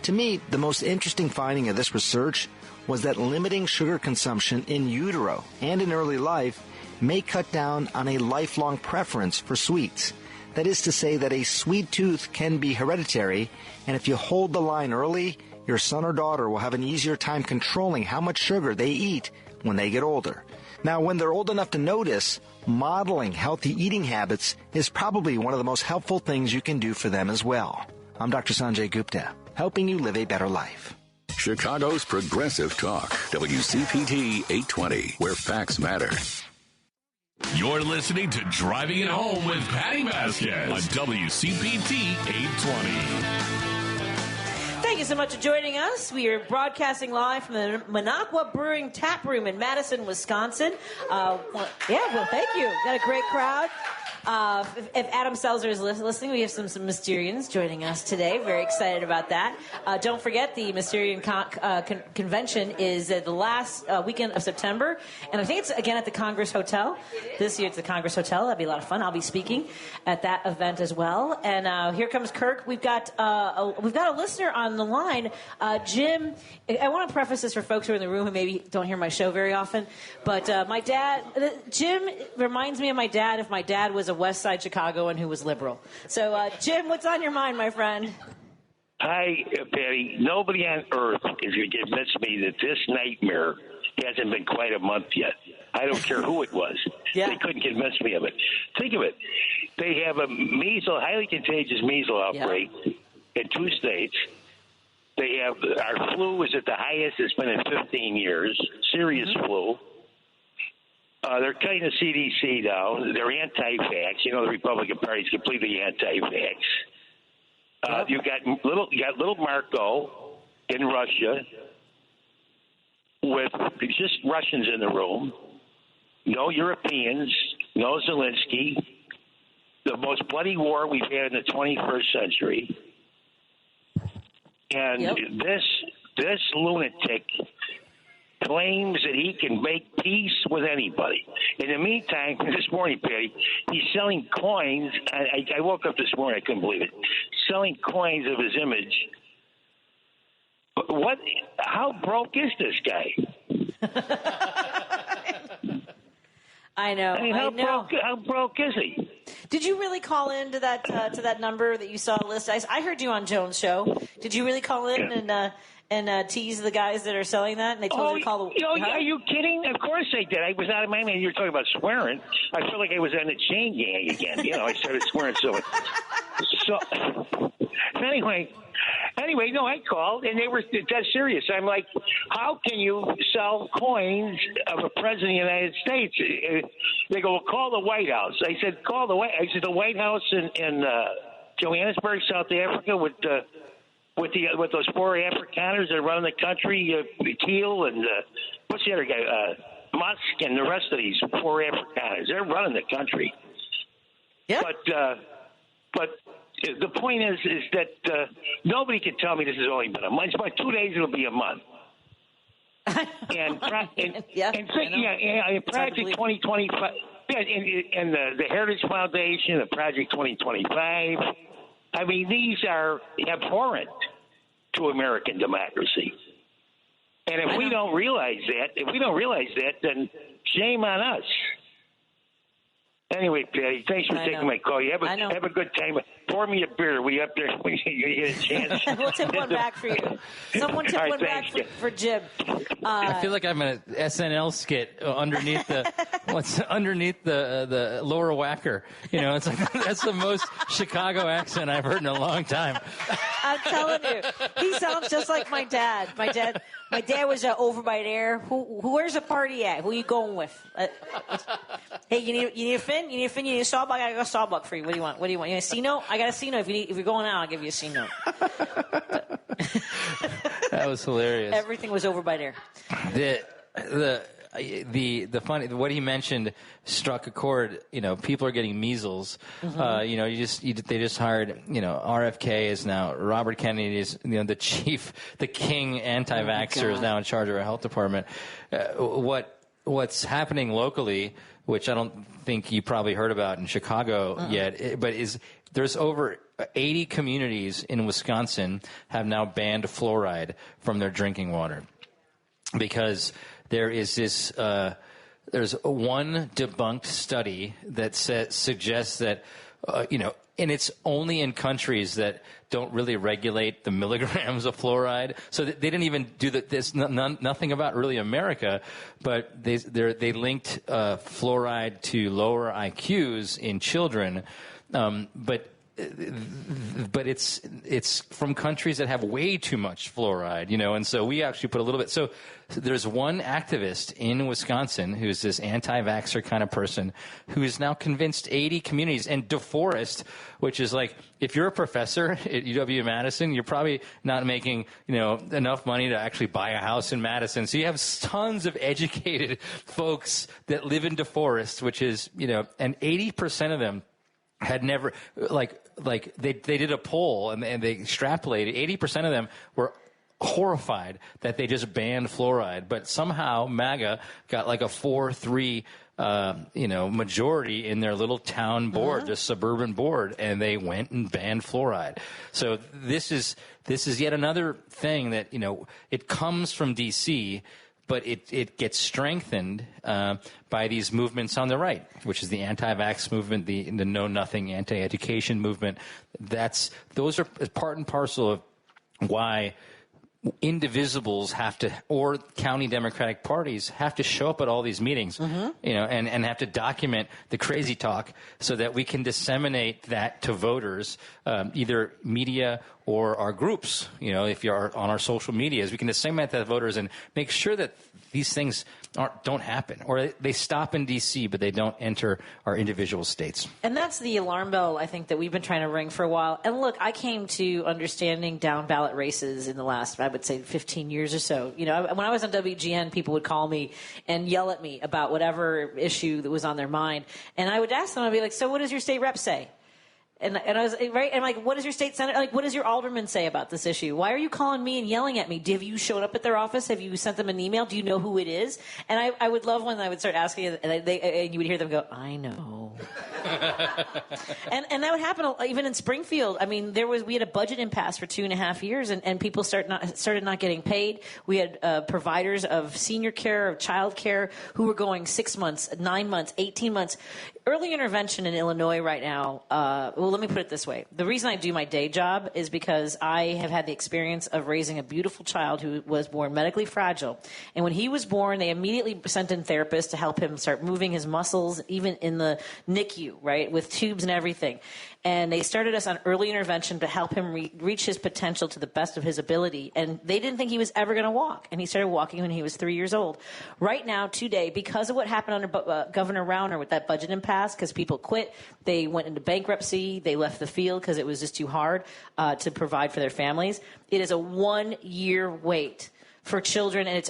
To me, the most interesting finding of this research was that limiting sugar consumption in utero and in early life may cut down on a lifelong preference for sweets. That is to say that a sweet tooth can be hereditary, and if you hold the line early, your son or daughter will have an easier time controlling how much sugar they eat when they get older. Now, when they're old enough to notice, modeling healthy eating habits is probably one of the most helpful things you can do for them as well. I'm Dr. Sanjay Gupta, helping you live a better life. Chicago's Progressive Talk, WCPT 820, where facts matter. You're listening to Driving It Home with Patti Vasquez on WCPT 820. Thank you so much for joining us. We are broadcasting live from the Minocqua Brewing Tap Room in Madison, Wisconsin. Thank you. Got a great crowd. If Adam Seltzer is listening, we have some Mysterians joining us today. Very excited about that. Don't forget, the Mysterian convention is the last weekend of September, and I think it's again at the Congress Hotel. This year it's the Congress Hotel. That'll be a lot of fun. I'll be speaking at that event as well. And here comes Kirk. We've got a listener on the line, Jim. I want to preface this for folks who are in the room who maybe don't hear my show very often, but my dad, Jim, reminds me of my dad if my dad was a West Side Chicagoan who was liberal. So, Jim, what's on your mind, my friend? Hi, Patty. Nobody on earth is going to convince me that this nightmare hasn't been quite a month yet. I don't care who it was. Yeah. They couldn't convince me of it. Think of it. They have a highly contagious measles outbreak in 2 states. They have our flu is at the highest it's been in 15 years, serious flu. They're cutting the CDC down. They're anti-vax. You know, the Republican Party is completely anti-vax. You got little Marco in Russia with just Russians in the room. No Europeans. No Zelensky. The most bloody war we've had in the 21st century. And this lunatic claims that he can make peace with anybody. In the meantime, this morning, Patty, he's selling coins. I woke up this morning, I couldn't believe it. Selling coins of his image. How broke is this guy? I know. I mean, how broke is he? Did you really call in to that number that you saw listed? I heard you on Jones' show. Did you really call in and tease the guys that are selling that? And they told you to call the... Are you kidding? Of course they did. I was out of my mind. You were talking about swearing. I felt like I was on the chain gang again. You know, I started swearing so much. Anyway, no, I called, and they were dead serious. I'm like, how can you sell coins of a president of the United States? They go, well, call the White House. I said, call the White House. I said, the White House in Johannesburg, South Africa, with those 4 Afrikaners that are running the country, Keel and what's the other guy, Musk, and the rest of these 4 Afrikaners. They're running the country. Yeah. But the point is that nobody can tell me this has only been a month. It's about 2 days. It'll be a month. And Project 2025, and the Heritage Foundation, the Project 2025. I mean, these are abhorrent to American democracy. And if we don't realize that, then shame on us. Anyway, Patty, thanks for taking my call. You have a good time. pour me a beer. We up there when you get a chance. We'll tip one back for you. Someone tip one back for Jim. I feel like I'm in an SNL skit underneath the the lower whacker. You know, it's like that's the most Chicago accent I've heard in a long time. I'm telling you, he sounds just like my dad. My dad was over by there. Where's the party at? Who you going with? Hey, you need a fin? You need a fin? You need a sawbuck? I got a sawbuck for you. What do you want? You need a C-note? I got a C-note. If you're going out, I'll give you a C-note. That was hilarious. Everything was over by there. The funny, what he mentioned struck a chord. You know, people are getting measles. Mm-hmm. You know, they just hired. You know, RFK is now Robert Kennedy is the chief, the king anti-vaxxer is now in charge of our health department. What's happening locally, which I don't think you probably heard about in Chicago yet, but there's over 80 communities in Wisconsin have now banned fluoride from their drinking water because there is this. There's one debunked study that suggests that and it's only in countries that don't really regulate the milligrams of fluoride. So they didn't even do this. Nothing about really America, but they linked fluoride to lower IQs in children, but it's from countries that have way too much fluoride, and so we actually put a little bit. So there's one activist in Wisconsin who's this anti-vaxxer kind of person who is now convinced 80 communities. And DeForest, which is like, if you're a professor at UW-Madison, you're probably not making, enough money to actually buy a house in Madison. So you have tons of educated folks that live in DeForest, which is, and 80% of them had never, they did a poll and they extrapolated. 80% of them were horrified that they just banned fluoride, but somehow MAGA got like a 4-3, majority in their little town board, the suburban board, and they went and banned fluoride. So this is yet another thing that, it comes from DC, but it gets strengthened by these movements on the right, which is the anti-vax movement, the know-nothing anti-education movement. Those are part and parcel of why indivisibles have to, or county Democratic parties have to show up at all these meetings, and have to document the crazy talk so that we can disseminate that to voters, either media or our groups. If you're on our social medias, we can disseminate that to voters and make sure that these things don't happen, or they stop in D.C., but they don't enter our individual states. And that's the alarm bell, I think, that we've been trying to ring for a while. And look, I came to understanding down ballot races in the last, I would say, 15 years or so. When I was on WGN, people would call me and yell at me about whatever issue that was on their mind. And I would ask them, I'd be like, so what does your state rep say? And I was right. And I'm like, what does your state senator, what does your alderman say about this issue? Why are you calling me and yelling at me? Have you showed up at their office? Have you sent them an email? Do you know who it is? And I would love when I would start asking, and you would hear them go, I know. and that would happen even in Springfield. I mean, we had a budget impasse for 2.5 years, and people started not getting paid. We had providers of senior care, of child care, who were going 6 months, 9 months, 18 months. Early intervention in Illinois right now, well, let me put it this way. The reason I do my day job is because I have had the experience of raising a beautiful child who was born medically fragile. And when he was born, they immediately sent in therapists to help him start moving his muscles, even in the NICU, right, with tubes and everything. And they started us on early intervention to help him reach his potential to the best of his ability. And they didn't think he was ever going to walk. And he started walking when he was 3 years old. Right now, today, because of what happened under Governor Rauner with that budget impasse, because people quit, they went into bankruptcy, they left the field because it was just too hard to provide for their families. It is a 1-year wait for children, and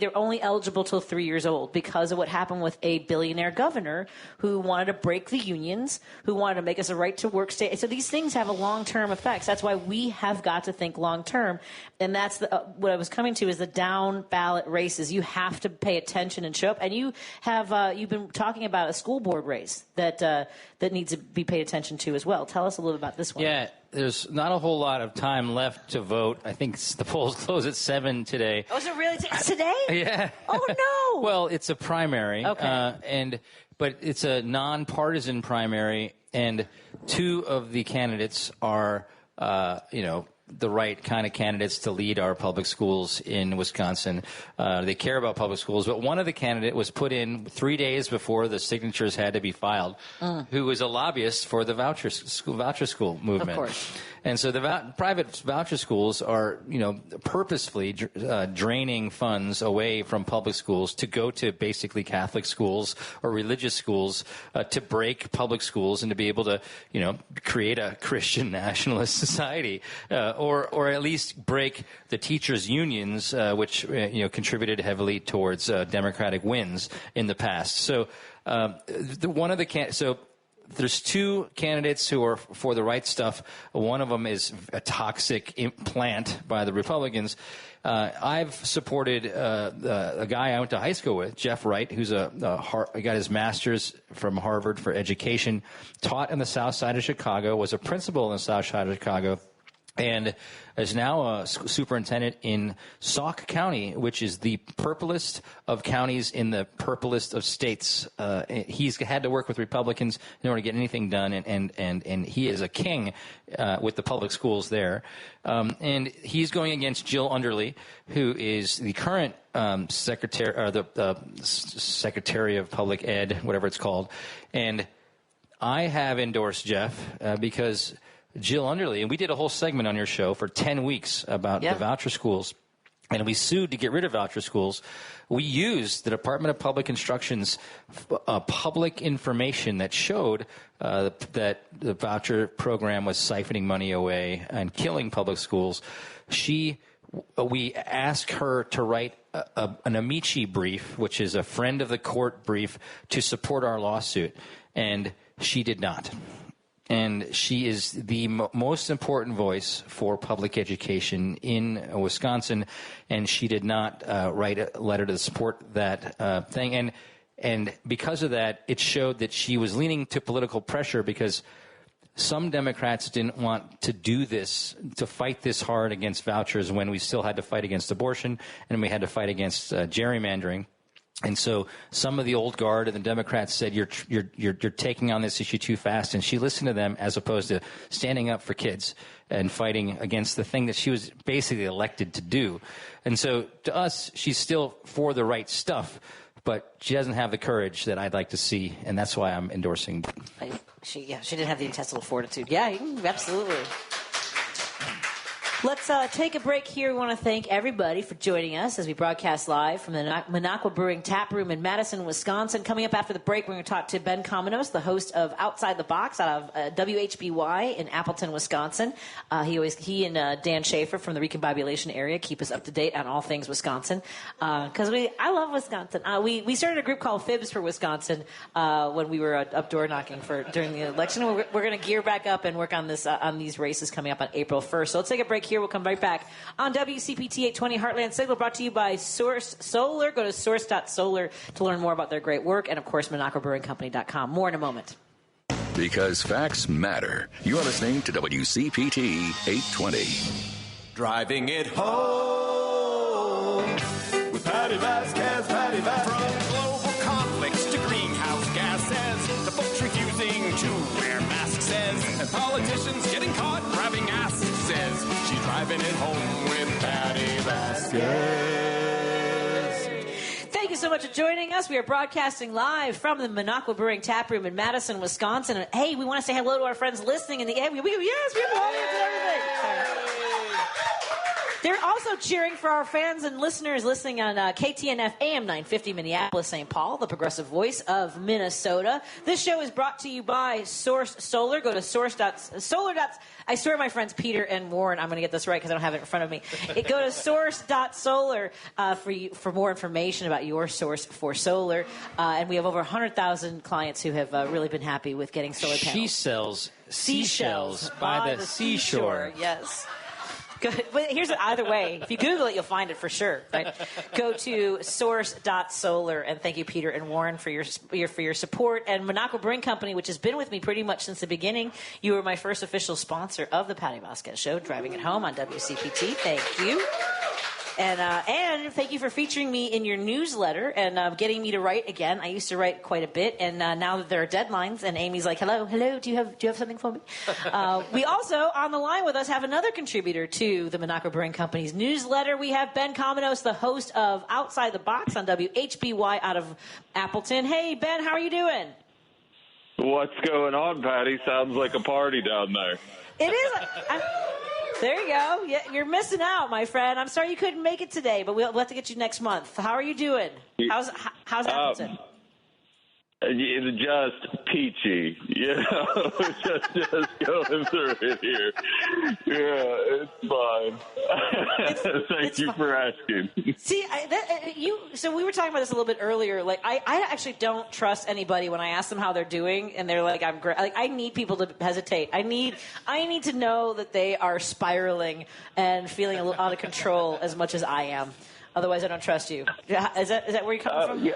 they're only eligible till 3 years old because of what happened with a billionaire governor who wanted to break the unions, who wanted to make us a right-to-work state. So these things have a long-term effects. That's why we have got to think long-term, and that's what I was coming to is the down-ballot races. You have to pay attention and show up, and you've been talking about a school board race that needs to be paid attention to as well. Tell us a little about this one. Yeah. There's not a whole lot of time left to vote. I think the polls close at 7 today. Oh, is it really today? Yeah. Oh, no. Well, it's a primary. Okay. But it's a nonpartisan primary. and two of the candidates are, the right kind of candidates to lead our public schools in Wisconsin. They care about public schools, but one of the candidates was put in 3 days before the signatures had to be filed, who was a lobbyist for the voucher school movement. Of course. And so the private voucher schools are, purposefully draining funds away from public schools to go to basically Catholic schools or religious schools to break public schools and to be able to, create a Christian nationalist society, or at least break the teachers' unions, which contributed heavily towards Democratic wins in the past. So there's two candidates who are for the right stuff. One of them is a toxic implant by the Republicans. I've supported a guy I went to high school with, Jeff Wright, who's got his master's from Harvard for education, taught in the South Side of Chicago, was a principal in the South Side of Chicago, and is now a superintendent in Sauk County, which is the purplest of counties in the purplest of states. He's had to work with Republicans in order to get anything done, and he is a king with the public schools there. And he's going against Jill Underly, who is the current secretary, or the Secretary of Public Ed, whatever it's called. And I have endorsed Jeff because Jill Underly, and we did a whole segment on your show for 10 weeks about the voucher schools, and we sued to get rid of voucher schools. We used the Department of Public Instruction's public information that showed that the voucher program was siphoning money away and killing public schools. We asked her to write an amici brief, which is a friend of the court brief, to support our lawsuit, and she did not. And she is the most important voice for public education in Wisconsin, and she did not write a letter to support that thing. And because of that, it showed that she was leaning to political pressure, because some Democrats didn't want to do this, to fight this hard against vouchers when we still had to fight against abortion and we had to fight against gerrymandering. And so some of the old guard and the Democrats said, you're taking on this issue too fast. And she listened to them as opposed to standing up for kids and fighting against the thing that she was basically elected to do. And so to us, she's still for the right stuff, but she doesn't have the courage that I'd like to see. And that's why I'm endorsing. She didn't have the intestinal fortitude. Yeah, absolutely. Let's take a break here. We want to thank everybody for joining us as we broadcast live from the Minocqua Brewing Tap Room in Madison, Wisconsin. Coming up after the break, we're going to talk to Ben Cominos, the host of Outside the Box out of WHBY in Appleton, Wisconsin. He and Dan Schaefer from the Recombobulation area keep us up to date on all things Wisconsin. Because I love Wisconsin. We started a group called Fibs for Wisconsin when we were up door knocking during the election. We're going to gear back up and work on this on these races coming up on April 1st. So let's take a break here. We'll come right back on WCPT 820 Heartland Signal, brought to you by Source Solar. Go to source.solar to learn more about their great work, and of course, MinocquaBrewingCompany.com. More in a moment. Because facts matter. You're listening to WCPT 820. Driving it home with Patti Vasquez, Patti Vasquez. From global conflicts to greenhouse gases, the folks refusing to wear masks says, and politicians getting caught grabbing ass says, she's driving it home with Patti Vasquez. Thank you so much for joining us. We are broadcasting live from the Minocqua Brewing Tap Room in Madison, Wisconsin. And, hey, we want to say hello to our friends listening in the yes, we have an audience and everything. They're also cheering for our fans and listeners listening on KTNF AM 950 Minneapolis, St. Paul, the progressive voice of Minnesota. This show is brought to you by Source Solar. Go to source.solar. I swear, my friends Peter and Warren, I'm going to get this right because I don't have it in front of me. Go to source.solar for more information about your source for solar. And we have over 100,000 clients who have really been happy with getting solar panels. She sells seashells by the seashore. Yes. Good. But here's it either way. If you Google it, you'll find it for sure. Right? Go to source.solar, and thank you, Peter and Warren, for your support. And Minocqua Brewing Company, which has been with me pretty much since the beginning. You were my first official sponsor of the Patti Vasquez Show, driving it home on WCPT. Thank you. And thank you for featuring me in your newsletter and getting me to write again. I used to write quite a bit, and now that there are deadlines, and Amy's like, hello, do you have something for me? We also, on the line with us, have another contributor to the Monaco Brewing Company's newsletter. We have Ben Cominos, the host of Outside the Box on WHBY out of Appleton. Hey, Ben, how are you doing? What's going on, Patty? Sounds like a party down there. It is. There you go. Yeah, you're missing out, my friend. I'm sorry you couldn't make it today, but we'll have to get you next month. How are you doing? How's Appleton? Just peachy, just going through it here. Yeah, it's fine. Thank you for asking. See, so we were talking about this a little bit earlier. Like, I actually don't trust anybody when I ask them how they're doing, and they're like, "I'm great." Like, I need people to hesitate. I need to know that they are spiraling and feeling a little out of control as much as I am. Otherwise, I don't trust you. Is that where you're coming from? Yeah.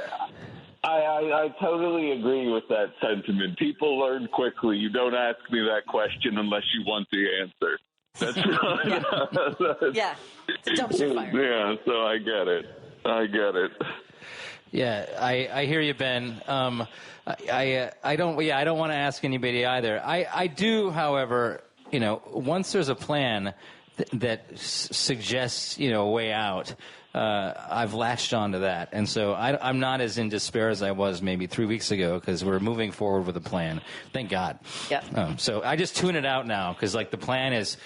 I totally agree with that sentiment. People learn quickly. You don't ask me that question unless you want the answer. That's yeah. It's a dumpster fire. Yeah, so I get it. Yeah, I hear you, Ben. I don't want to ask anybody either. I do, however, once there's a plan that suggests, a way out, I've latched onto that. And so I'm not as in despair as I was maybe 3 weeks ago because we're moving forward with a plan. Thank God. Yeah. So I just tune it out now because, the plan is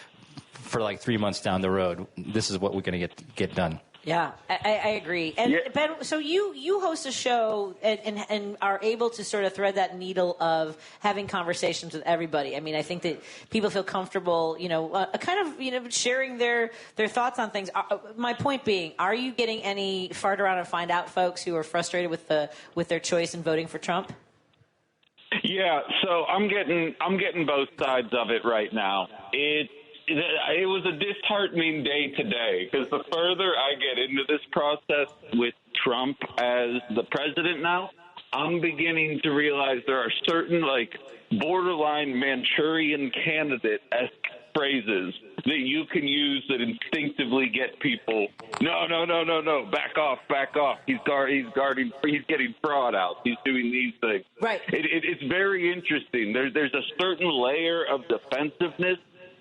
for, 3 months down the road. This is what we're going to get done. Yeah, I agree. And Ben, so you host a show and are able to sort of thread that needle of having conversations with everybody. I mean, I think that people feel comfortable, sharing their thoughts on things. My point being, are you getting any fart around and find out folks who are frustrated with their choice in voting for Trump? Yeah, so I'm getting both sides of it right now. It was a disheartening day today because the further I get into this process with Trump as the president now, I'm beginning to realize there are certain borderline Manchurian candidate-esque phrases that you can use that instinctively get people, no, back off. He's getting fraud out. He's doing these things. Right. It's very interesting. There's a certain layer of defensiveness,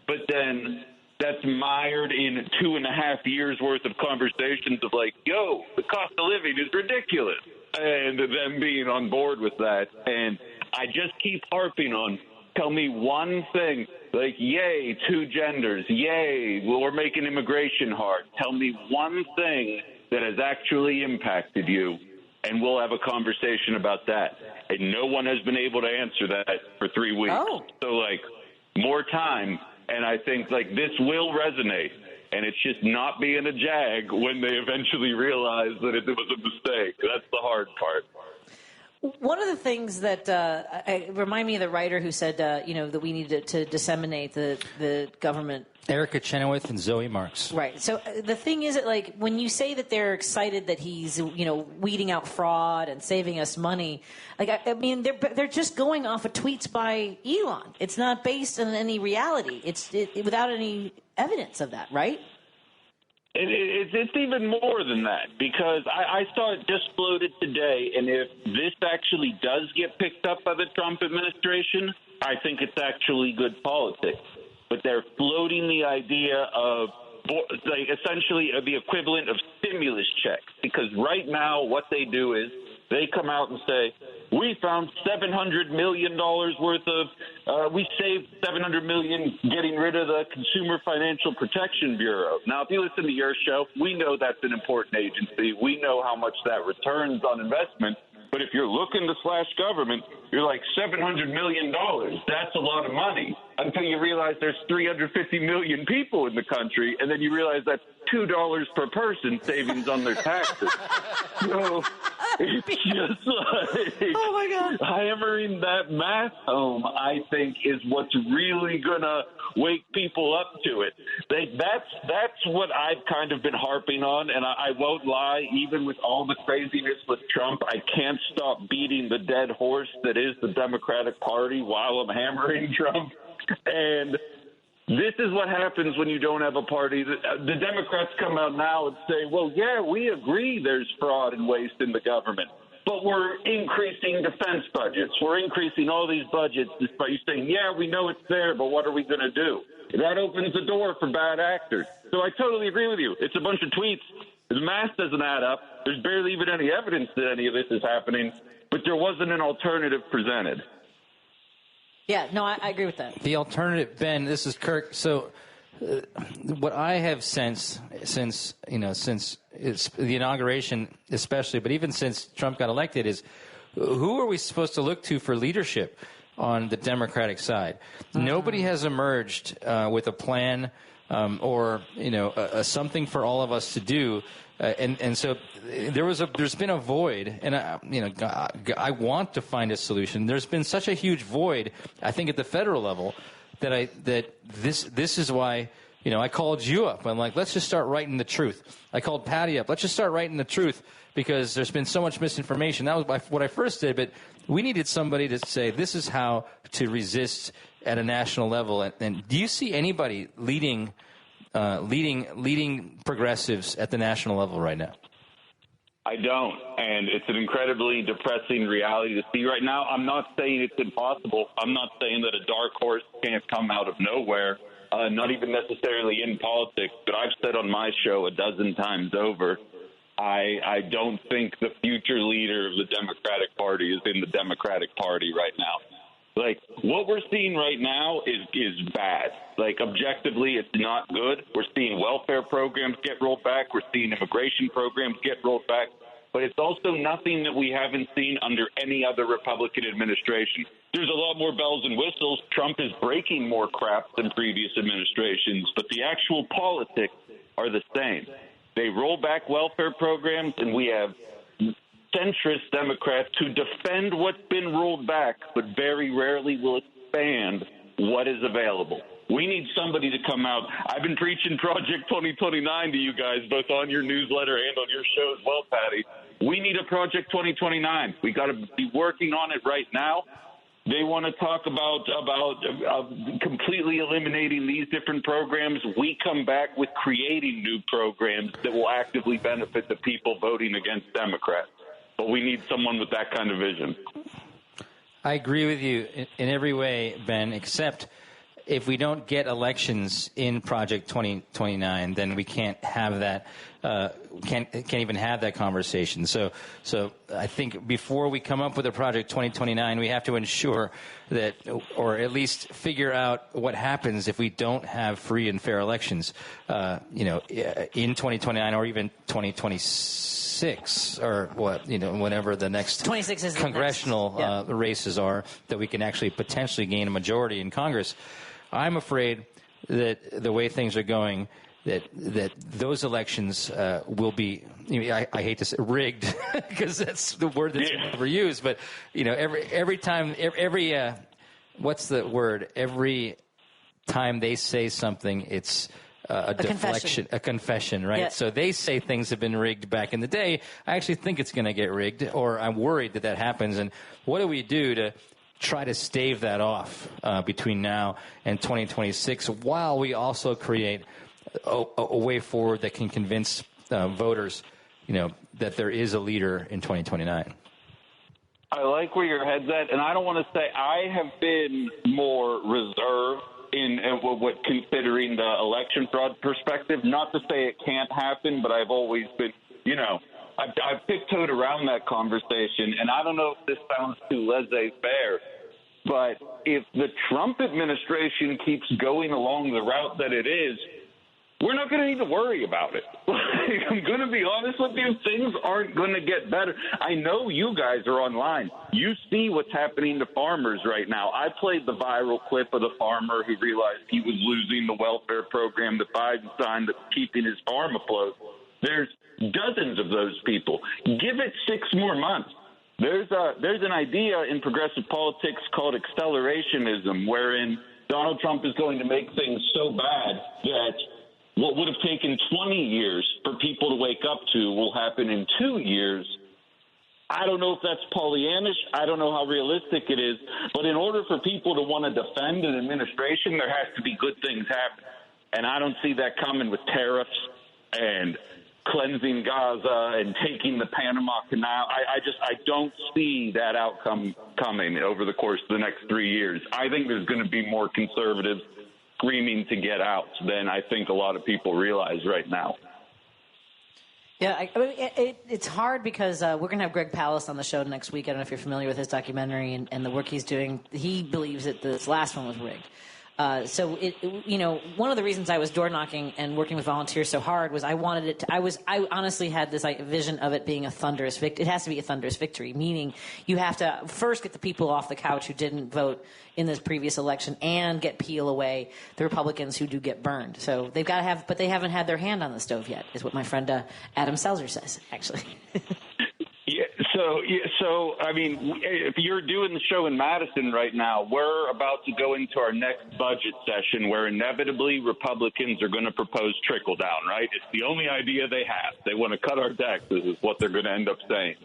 but then that's mired in 2.5 years worth of conversations of the cost of living is ridiculous, and them being on board with that. And I just keep harping on, tell me one thing, yay, 2 genders, yay, we're making immigration hard. Tell me one thing that has actually impacted you, and we'll have a conversation about that. And no one has been able to answer that for 3 weeks. Oh. So, more time. And I think this will resonate, and it's just not being a jag when they eventually realize that it was a mistake. That's the hard part. One of the things that remind me of the writer who said, that we needed to disseminate the government. Erica Chenoweth and Zoe Marks. Right. So the thing is that, when you say that they're excited that he's, weeding out fraud and saving us money, they're just going off of tweets by Elon. It's not based on any reality. It's without any evidence of that, right? It's even more than that, because I saw it just floated today, and if this actually does get picked up by the Trump administration, I think it's actually good politics. But they're floating the idea of essentially the equivalent of stimulus checks, because right now what they do is they come out and say, we found $700 million worth of, we saved $700 million getting rid of the Consumer Financial Protection Bureau. Now, if you listen to your show, we know that's an important agency. We know how much that returns on investment. But if you're looking to slash government, you're like, $700 million. That's a lot of money. Until you realize there's 350 million people in the country, and then you realize that's $2 per person savings on their taxes. So it's just oh my God. Hammering that math home, I think, is what's really going to wake people up to it. That's what I've kind of been harping on, and I won't lie, even with all the craziness with Trump, I can't stop beating the dead horse that is the Democratic Party while I'm hammering Trump. And This is what happens when you don't have a party. The Democrats come out now and say, well, yeah, we agree there's fraud and waste in the government, but we're increasing defense budgets. We're increasing all these budgets despite you saying, yeah, we know it's there, but what are we going to do? That opens the door for bad actors. So I totally agree with you. It's a bunch of tweets. The math doesn't add up. There's barely even any evidence that any of this is happening, but there wasn't an alternative presented. Yeah, no, I agree with that. The alternative, Ben, this is Kirk. So what I have sensed since it's the inauguration especially, but even since Trump got elected, is who are we supposed to look to for leadership on the Democratic side? Nobody has emerged with a plan or something for all of us to do. And so there's been a void, and I want to find a solution. There's been such a huge void, I think, at the federal level that this is why I called you up. I'm like, let's just start writing the truth. I called Patti up. Let's just start writing the truth because there's been so much misinformation. That was what I first did, but we needed somebody to say this is how to resist at a national level. And do you see anybody leading progressives at the national level right now? I don't, and it's an incredibly depressing reality to see right now. I'm not saying it's impossible. I'm not saying that a dark horse can't come out of nowhere, not even necessarily in politics, but I've said on my show a dozen times over, I don't think the future leader of the Democratic Party is in the Democratic Party right now. Like, what we're seeing right now is bad. Like, objectively, it's not good. We're seeing welfare programs get rolled back. We're seeing immigration programs get rolled back. But it's also nothing that we haven't seen under any other Republican administration. There's a lot more bells and whistles. Trump is breaking more crap than previous administrations, but the actual politics are the same. They roll back welfare programs, and we have centrist Democrats who defend what's been rolled back, but very rarely will expand what is available. We need somebody to come out. I've been preaching Project 2029 to you guys, both on your newsletter and on your show as well, Patty. We need a Project 2029. We got to be working on it right now. They want to talk about completely eliminating these different programs. We come back with creating new programs that will actively benefit the people voting against Democrats. But we need someone with that kind of vision. I agree with you in every way, Ben, except if we don't get elections in Project 2029, then we can't have that, can't even have that conversation. So I think before we come up with a Project 2029, we have to ensure that, or at least figure out what happens if we don't have free and fair elections, in 2029 or even 2026 or whenever the next congressional races are, that we can actually potentially gain a majority in Congress. I'm afraid that the way things are going, that those elections will be, I hate to say rigged, because that's the word that's never used. But every time what's the word? Every time they say something, it's a deflection, a confession, right? Yeah. So they say things have been rigged back in the day. I actually think it's going to get rigged, or I'm worried that happens. And what do we do to try to stave that off between now and 2026, while we also create a way forward that can convince voters, that there is a leader in 2029? I like where your head's at, and I don't want to say I have been more reserved in what considering the election fraud perspective. Not to say it can't happen, but I've always been, I've tiptoed around that conversation, and I don't know if this sounds too laissez-faire, but if the Trump administration keeps going along the route that it is, we're not going to need to worry about it. I'm going to be honest with you. Things aren't going to get better. I know you guys are online. You see what's happening to farmers right now. I played the viral clip of the farmer who realized he was losing the welfare program that Biden signed that's keeping his farm afloat. There's dozens of those people. Give it 6 more months. There's an idea in progressive politics called accelerationism, wherein Donald Trump is going to make things so bad that what would have taken 20 years for people to wake up to will happen in 2 years. I don't know if that's Pollyannish. I don't know how realistic it is. But in order for people to want to defend an administration, there has to be good things happen. And I don't see that coming with tariffs and cleansing Gaza and taking the Panama Canal. I don't see that outcome coming over the course of the next 3 years. I think there's going to be more conservatives screaming to get out than I think a lot of people realize right now. Yeah, I mean, it's hard because we're going to have Greg Palast on the show next week. I don't know if you're familiar with his documentary and the work he's doing. He believes that this last one was rigged. So one of the reasons I was door knocking and working with volunteers so hard was I wanted it to. I honestly had this vision of it being a thunderous victory. It has to be a thunderous victory, meaning you have to first get the people off the couch who didn't vote in this previous election and peel away the Republicans who do get burned. So they've got to have, but they haven't had their hand on the stove yet, is what my friend Adam Selzer says, actually. So, I mean, if you're doing the show in Madison right now, we're about to go into our next budget session where inevitably Republicans are going to propose trickle down, right? It's the only idea they have. They want to cut our taxes is what they're going to end up saying.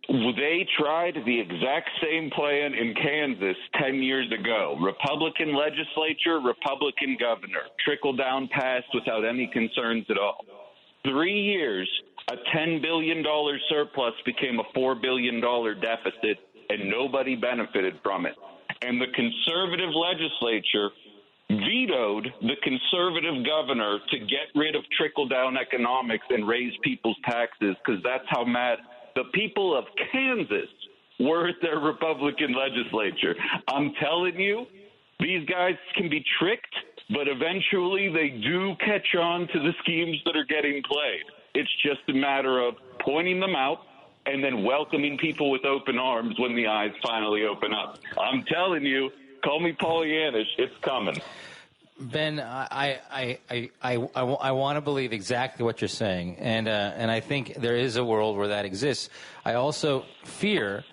They tried the exact same plan in Kansas 10 years ago. Republican legislature, Republican governor. Trickle down passed without any concerns at all. 3 years, a $10 billion surplus became a $4 billion deficit, and nobody benefited from it. And the conservative legislature vetoed the conservative governor to get rid of trickle-down economics and raise people's taxes, because that's how mad the people of Kansas were at their Republican legislature. I'm telling you, these guys can be tricked, but eventually they do catch on to the schemes that are getting played. It's just a matter of pointing them out and then welcoming people with open arms when the eyes finally open up. I'm telling you, call me Pollyannish, it's coming. Ben, I want to believe exactly what you're saying, and I think there is a world where that exists. I also fear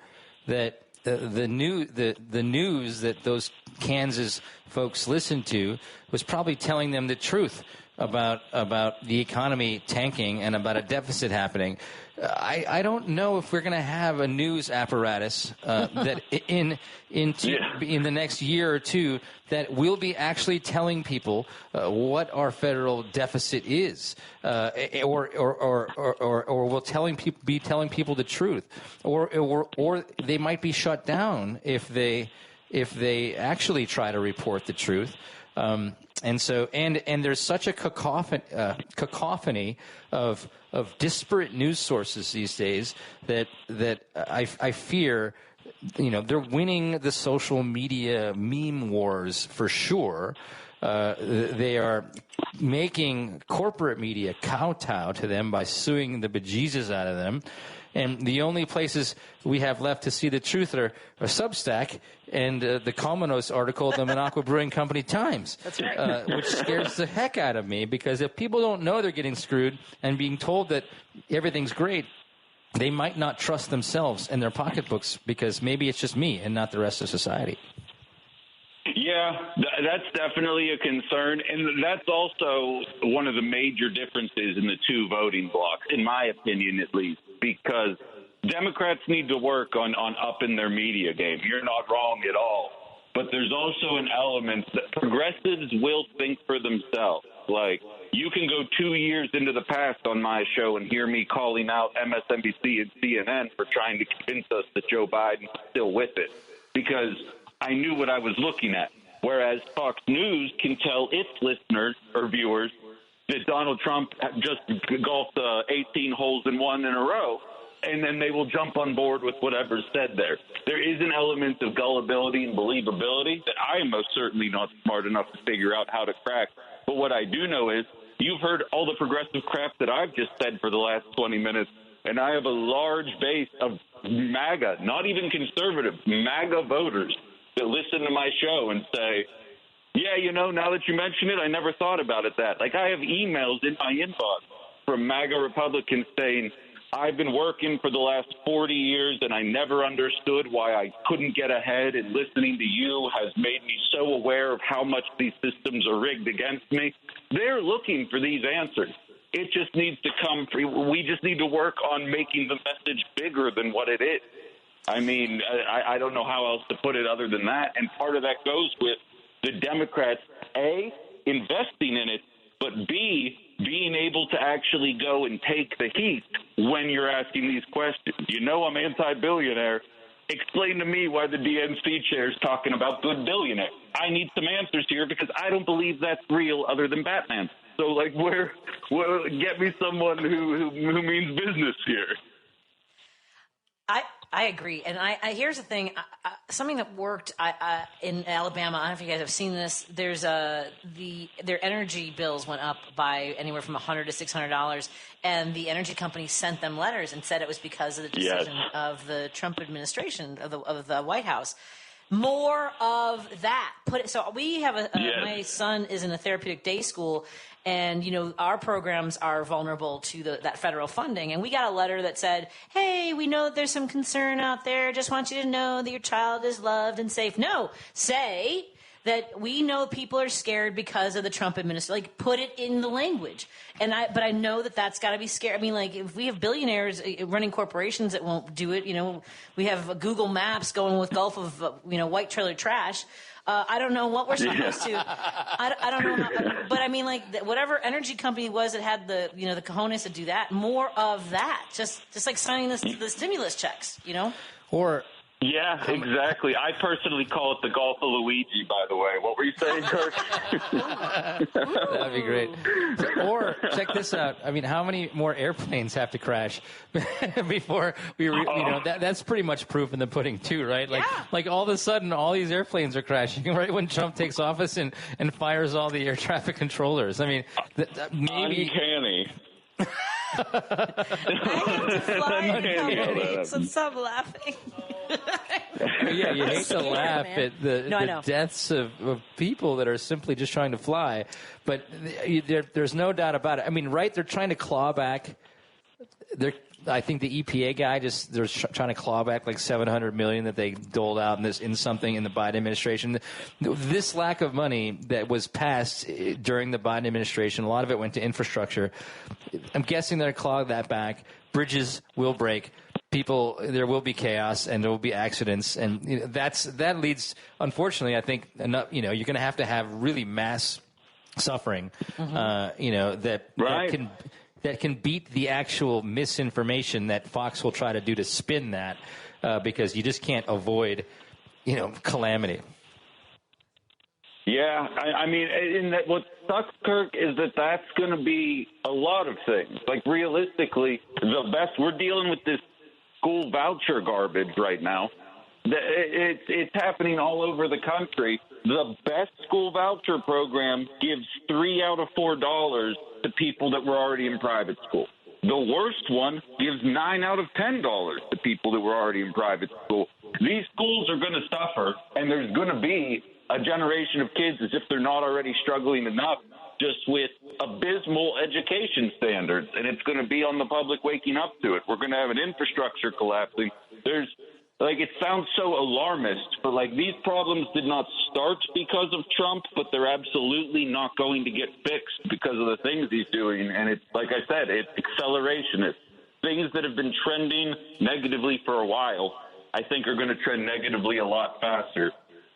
that the news that those Kansas folks listened to was probably telling them the truth about the economy tanking and about a deficit happening. I don't know if we're going to have a news apparatus that in the next year or two that will be actually telling people what our federal deficit is, or will be telling people the truth, or they might be shut down if they actually try to report the truth. And there's such a cacophony of disparate news sources these days that I fear, they're winning the social media meme wars for sure. They are making corporate media kowtow to them by suing the bejesus out of them. And the only places we have left to see the truth are Substack and the Cominos article, the Minocqua Brewing Company Times. That's right. Which scares the heck out of me, because if people don't know they're getting screwed and being told that everything's great, they might not trust themselves and their pocketbooks, because maybe it's just me and not the rest of society. Yeah, that's definitely a concern, and that's also one of the major differences in the two voting blocks, in my opinion at least, because Democrats need to work on upping their media game. You're not wrong at all. But there's also an element that progressives will think for themselves. Like, you can go 2 years into the past on my show and hear me calling out MSNBC and CNN for trying to convince us that Joe Biden's still with it, because I knew what I was looking at. Whereas Fox News can tell its listeners or viewers that Donald Trump just golfed 18 holes in one in a row, and then they will jump on board with whatever's said there. There is an element of gullibility and believability that I am most certainly not smart enough to figure out how to crack. But what I do know is you've heard all the progressive crap that I've just said for the last 20 minutes, and I have a large base of MAGA, not even conservative, MAGA voters that listen to my show and say, yeah, now that you mention it, I never thought about it that. Like, I have emails in my inbox from MAGA Republicans saying, I've been working for the last 40 years and I never understood why I couldn't get ahead, and listening to you has made me so aware of how much these systems are rigged against me. They're looking for these answers. It just needs to come free. We just need to work on making the message bigger than what it is. I mean, I don't know how else to put it other than that. And part of that goes with the Democrats, A, investing in it, but B, being able to actually go and take the heat when you're asking these questions. You know I'm anti-billionaire. Explain to me why the DNC chair is talking about good billionaire. I need some answers here because I don't believe that's real other than Batman. So, like, get me someone who means business here. I agree. And here's the thing. Something that worked in Alabama, I don't know if you guys have seen this, there's their energy bills went up by anywhere from $100 to $600, and the energy company sent them letters and said it was because of the decision of the Trump administration, of the White House. More of that. So we have my son is in a therapeutic day school, and our programs are vulnerable to that federal funding. And we got a letter that said, "Hey, we know that there's some concern out there. Just want you to know that your child is loved and safe." No, say that we know people are scared because of the Trump administration. Like, put it in the language. But I know that's got to be scary. I mean, like, if we have billionaires running corporations that won't do it, we have Google Maps going with Gulf of, white trailer trash. I don't know what we're supposed to. I don't know. But I mean, like, whatever energy company it was that had the cojones to do that, more of that. Just like signing the stimulus checks, Or. Yeah, exactly. I personally call it the Gulf of Luigi, by the way. What were you saying, Kirk? That'd be great. Or, check this out. I mean, how many more airplanes have to crash before that's pretty much proof in the pudding, too, right? Like all of a sudden, all these airplanes are crashing right when Trump takes office and fires all the air traffic controllers. I mean, maybe... Uncanny. I have to fly in a couple weeks, so stop laughing. Yeah, you hate to laugh at the deaths of people that are simply just trying to fly, but there's no doubt about it. I mean, right? They're trying to claw back. I think the EPA guy they're trying to claw back like $700 million that they doled out in something in the Biden administration. This lack of money that was passed during the Biden administration, a lot of it went to infrastructure. I'm guessing they're clawing that back. Bridges will break. There will be chaos and there will be accidents, and that leads, unfortunately, I think, you're going to have really mass suffering. Mm-hmm. That can beat the actual misinformation that Fox will try to do to spin that, because you just can't avoid, calamity. Yeah, I mean, what sucks, Kirk, is that's going to be a lot of things. Like, realistically, we're dealing with this school voucher garbage right now. It's happening all over the country. The best school voucher program gives $3 out of $4 to people that were already in private school. The worst one gives $9 out of $10 to people that were already in private school. These schools are going to suffer, and there's going to be a generation of kids, as if they're not already struggling enough, just with abysmal education standards, and it's going to be on the public waking up to it. We're going to have an infrastructure collapsing. It sounds so alarmist, but these problems did not start because of Trump, but they're absolutely not going to get fixed because of the things he's doing. And it's, like I said, it's acceleration. It's things that have been trending negatively for a while, I think are going to trend negatively a lot faster.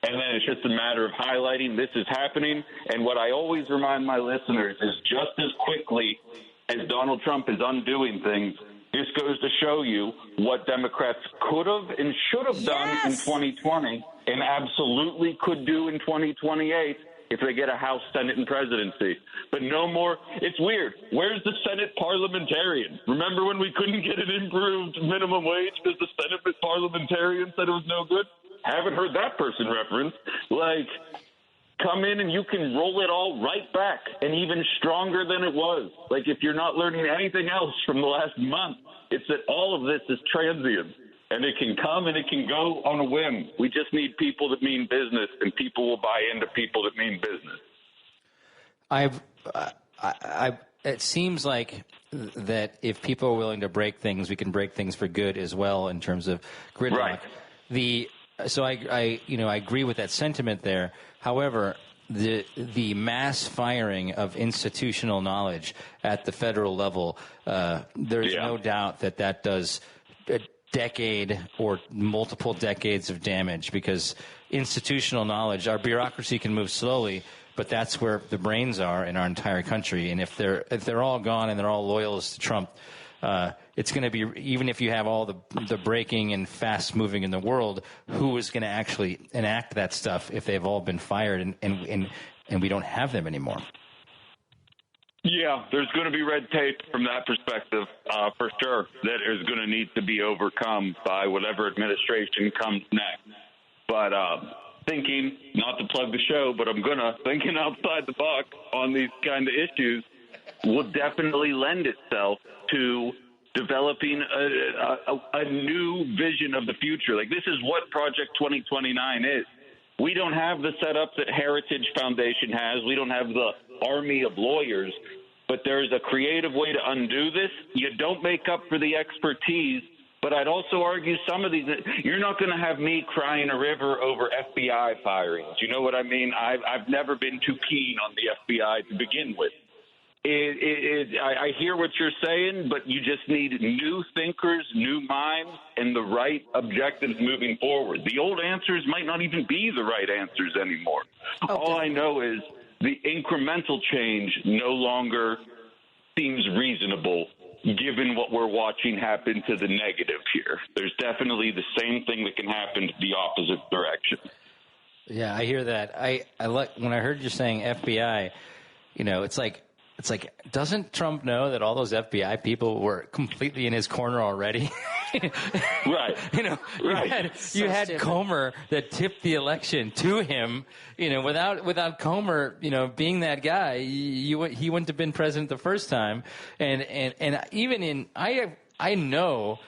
And then it's just a matter of highlighting this is happening. And what I always remind my listeners is, just as quickly as Donald Trump is undoing things, this goes to show you what Democrats could have and should have done in 2020 and absolutely could do in 2028 if they get a House, Senate, and presidency. But no more. It's weird. Where's the Senate parliamentarian? Remember when we couldn't get an improved minimum wage because the Senate parliamentarian said it was no good? Haven't heard that person referenced. Come in and you can roll it all right back, and even stronger than it was. If you're not learning anything else from the last month, it's that all of this is transient, and it can come and it can go on a whim. We just need people that mean business, and people will buy into people that mean business. It seems like that if people are willing to break things, we can break things for good as well in terms of gridlock. Right. So I agree with that sentiment there. However, the mass firing of institutional knowledge at the federal level, there's no doubt that does a decade or multiple decades of damage, because institutional knowledge, our bureaucracy can move slowly, but that's where the brains are in our entire country. And if they're all gone and they're all loyalists to Trump, it's going to be, even if you have all the breaking and fast moving in the world, who is going to actually enact that stuff if they've all been fired and we don't have them anymore? Yeah, there's going to be red tape from that perspective, for sure, that is going to need to be overcome by whatever administration comes next. But thinking, not to plug the show, but thinking outside the box on these kind of issues will definitely lend itself to developing a new vision of the future. Like, this is what Project 2029 is. We don't have the setup that Heritage Foundation has. We don't have the army of lawyers, but there's a creative way to undo this. You don't make up for the expertise, but I'd also argue some of these, you're not going to have me crying a river over FBI firings. You know what I mean? I've never been too keen on the FBI to begin with. I hear what you're saying, but you just need new thinkers, new minds, and the right objectives moving forward. The old answers might not even be the right answers anymore. Okay. All I know is the incremental change no longer seems reasonable, given what we're watching happen to the negative here. There's definitely the same thing that can happen to the opposite direction. Yeah, I hear that. I when I heard you saying FBI, it's like, doesn't Trump know that all those FBI people were completely in his corner already? Right. You had Comer that tipped the election to him. Without Comer, being that guy, he wouldn't have been president the first time. And even I know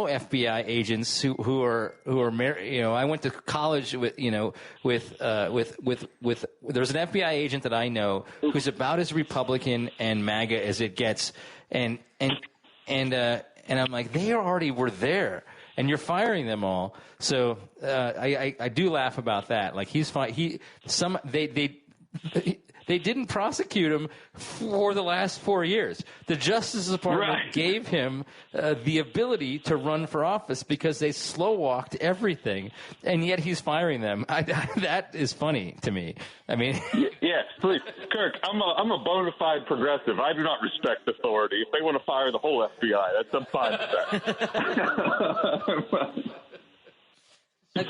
FBI agents who are married. I went to college with there's an FBI agent that I know who's about as Republican and MAGA as it gets, and I'm like, they already were there, and you're firing them all. So I do laugh about that. Like, they didn't prosecute him for the last 4 years. The Justice Department gave him the ability to run for office because they slow-walked everything, and yet he's firing them. That is funny to me. I mean, yes, please, Kirk. I'm a bona fide progressive. I do not respect authority. If they want to fire the whole FBI, I'm fine with that.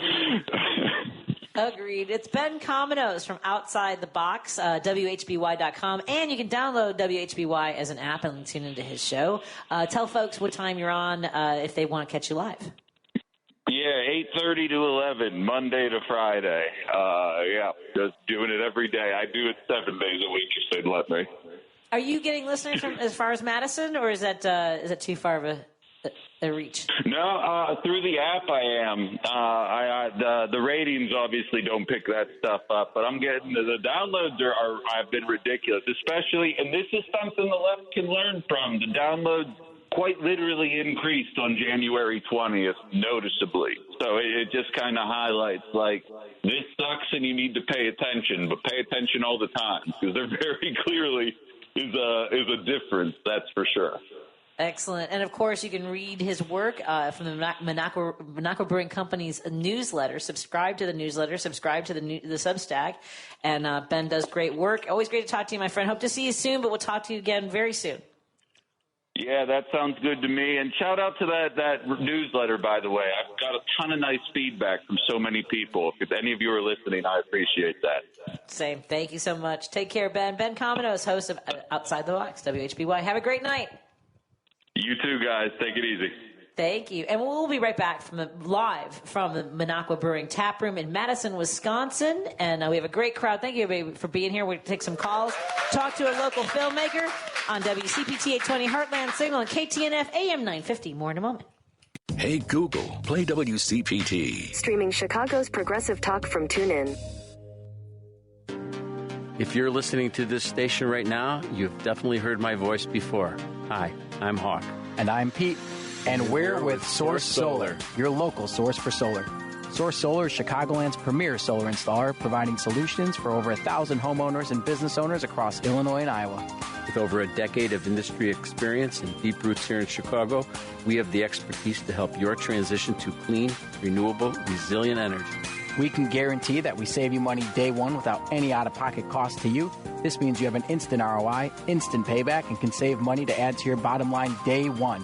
Agreed. It's Ben Cominos from Outside the Box, WHBY.com, and you can download WHBY as an app and tune into his show. Tell folks what time you're on if they want to catch you live. Yeah, 8:30 to 11, Monday to Friday. Just doing it every day. I do it 7 days a week if they'd let me. Are you getting listeners from as far as Madison, or is that too far of a reach? No, through the app I am. The ratings obviously don't pick that stuff up, but I'm getting the downloads have been ridiculous, especially, and this is something the left can learn from. The downloads quite literally increased on January 20th noticeably. So it just kind of highlights, like, this sucks and you need to pay attention, but pay attention all the time, because there very clearly is a difference, that's for sure. Excellent. And, of course, you can read his work from the Monaco Brewing Company's newsletter. Subscribe to the newsletter. Subscribe to the Substack. And Ben does great work. Always great to talk to you, my friend. Hope to see you soon, but we'll talk to you again very soon. Yeah, that sounds good to me. And shout out to that newsletter, by the way. I've got a ton of nice feedback from so many people. If any of you are listening, I appreciate that. Same. Thank you so much. Take care, Ben. Ben Cominos, host of Outside the Box, WHBY. Have a great night. You too, guys. Take it easy. Thank you. And we'll be right back live from the Monaco Brewing Tap Room in Madison, Wisconsin. And we have a great crowd. Thank you, everybody, for being here. We'll take some calls, talk to a local filmmaker on WCPT 820 Heartland Signal and KTNF AM 950. More in a moment. Hey, Google, play WCPT. Streaming Chicago's progressive talk from TuneIn. If you're listening to this station right now, you've definitely heard my voice before. Hi, I'm Hawk. And I'm Pete. And we're with Source Solar, your local source for solar. Source Solar is Chicagoland's premier solar installer, providing solutions for over 1,000 homeowners and business owners across Illinois and Iowa. With over a decade of industry experience and deep roots here in Chicago, we have the expertise to help your transition to clean, renewable, resilient energy. We can guarantee that we save you money day one without any out-of-pocket cost to you. This means you have an instant ROI, instant payback, and can save money to add to your bottom line day one.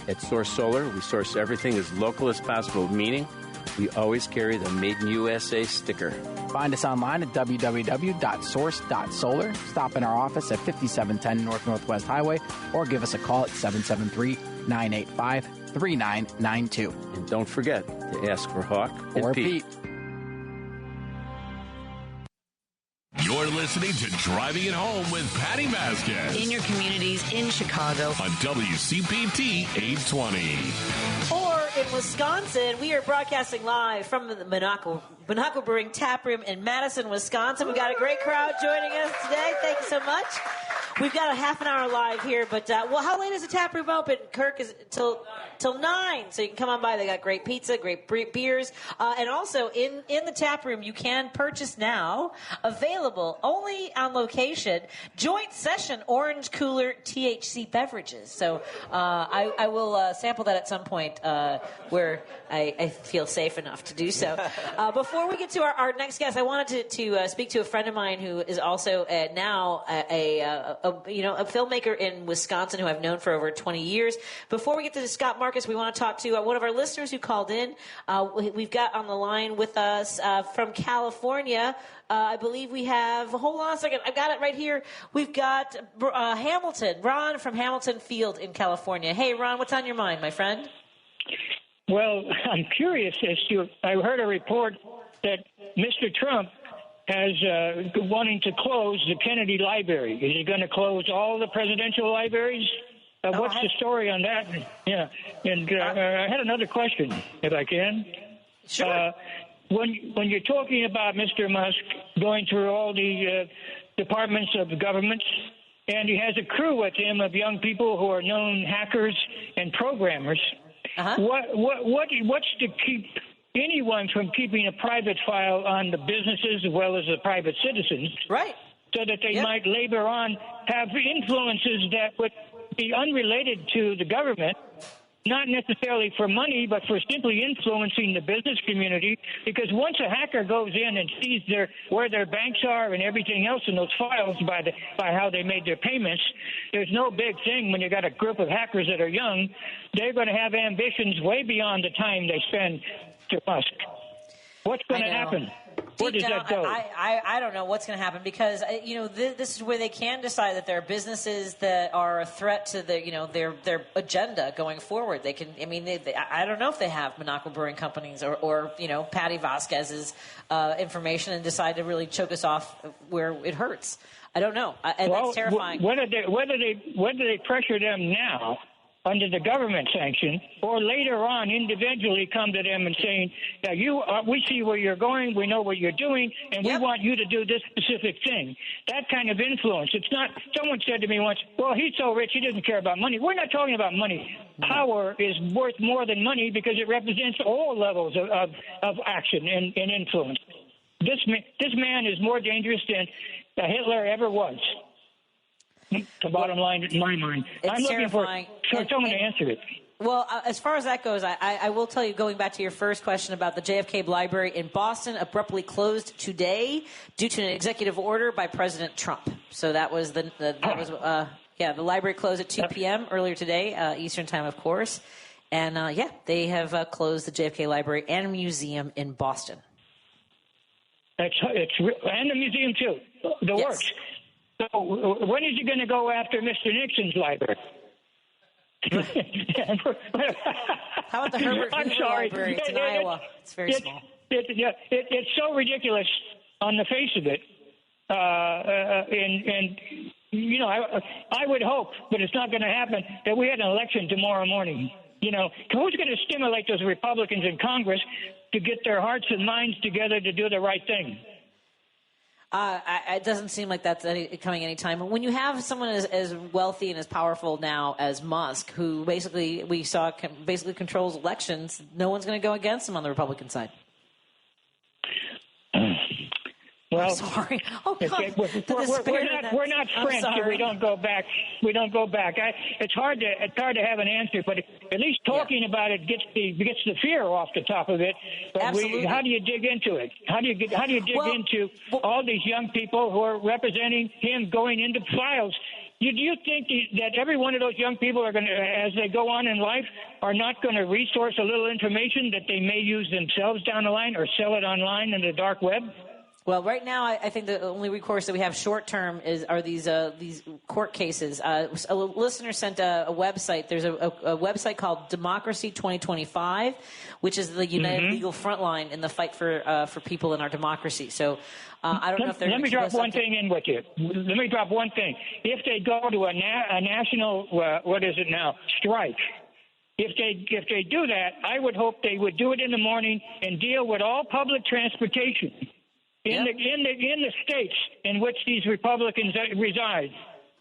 At Source Solar, we source everything as local as possible, meaning we always carry the Made in USA sticker. Find us online at www.source.solar. Stop in our office at 5710 North Northwest Highway or give us a call at 773-985-3992. And don't forget to ask for Hawk or Pete. You're listening to Driving It Home with Patti Vasquez. In your communities, in Chicago. On WCPT 820. Or in Wisconsin, we are broadcasting live from the Monaco Brewing Tap Room in Madison, Wisconsin. We've got a great crowd joining us today. Thank you so much. We've got a half an hour live here, but, how late is the tap room open? Kirk, is till 9, so you can come on by. They got great pizza, great beers, and also in the tap room, you can purchase now, available only on location, joint session orange cooler THC beverages. So I will sample that at some point where I feel safe enough to do so. Before we get to our next guest, I wanted to speak to a friend of mine who is also now a filmmaker in Wisconsin who I've known for over 20 years. Before we get to Scott Marcus, we want to talk to one of our listeners who called in. We've got on the line with us from California. I believe we have, hold on a second, I've got it right here. We've got Hamilton, Ron from Hamilton Field in California. Hey, Ron, what's on your mind, my friend? Well, I'm curious as to, I heard a report that Mr. Trump has wanting to close the Kennedy Library. Is he going to close all the presidential libraries? What's the story on that? Yeah, and I had another question, if I can. Sure. When you're talking about Mr. Musk going through all the departments of the government, and he has a crew with him of young people who are known hackers and programmers, what's to keep anyone from keeping a private file on the businesses as well as the private citizens, right? So that they might later on have influences that would be unrelated to the government, not necessarily for money, but for simply influencing the business community. Because once a hacker goes in and sees where their banks are and everything else in those files by how they made their payments, there's no big thing when you got a group of hackers that are young. They're going to have ambitions way beyond the time they spend to Musk. What's going to happen? Where does that go? I don't know what's going to happen because this is where they can decide that there are businesses that are a threat to their agenda going forward. They can. I mean, I don't know if they have Monaco Brewing Companies or Patti Vasquez's information and decide to really choke us off where it hurts. I don't know, and that's terrifying. Whether they pressure them now under the government sanction, or later on individually come to them and saying, we see where you're going, we know what you're doing, and we want you to do this specific thing. That kind of influence. It's not, someone said to me once, well, he's so rich, he doesn't care about money. We're not talking about money. Power is worth more than money because it represents all levels of action and influence. This man is more dangerous than Hitler ever was. The bottom line in my mind. I'm looking for someone to answer it. Well, as far as that goes, I will tell you, going back to your first question about the JFK Library in Boston, abruptly closed today due to an executive order by President Trump. So that was the library closed at 2 p.m. earlier today, Eastern time, of course. And they have closed the JFK Library and Museum in Boston. And the museum too. The works. So when is he going to go after Mr. Nixon's library? How about the Herbert Hoover Library? It's in Iowa. It's very small. It's so ridiculous on the face of it. I would hope, but it's not going to happen, that we had an election tomorrow morning. Who's going to stimulate those Republicans in Congress to get their hearts and minds together to do the right thing? It doesn't seem like that's coming anytime. When you have someone as wealthy and as powerful now as Musk, who basically controls elections, no one's going to go against him on the Republican side. Well, I'm sorry. Oh, God. We're not French, and we don't go back. It's hard to have an answer, but at least talking about it gets the fear off the top of it. But Absolutely. how do you dig into it? How do you dig into all these young people who are representing him going into files? Do you think that every one of those young people are going to, as they go on in life, are not going to resource a little information that they may use themselves down the line or sell it online in the dark web? Well, right now, I think the only recourse that we have short term are these court cases. A listener sent a website. There's a website called Democracy 2025, which is the United Legal Frontline in the fight for people in our democracy. So I don't know if they're. Let me drop one thing in with you. Let me drop one thing. If they go to a national, what is it now, strike. If they do that, I would hope they would do it in the morning and deal with all public transportation. In the states in which these Republicans reside,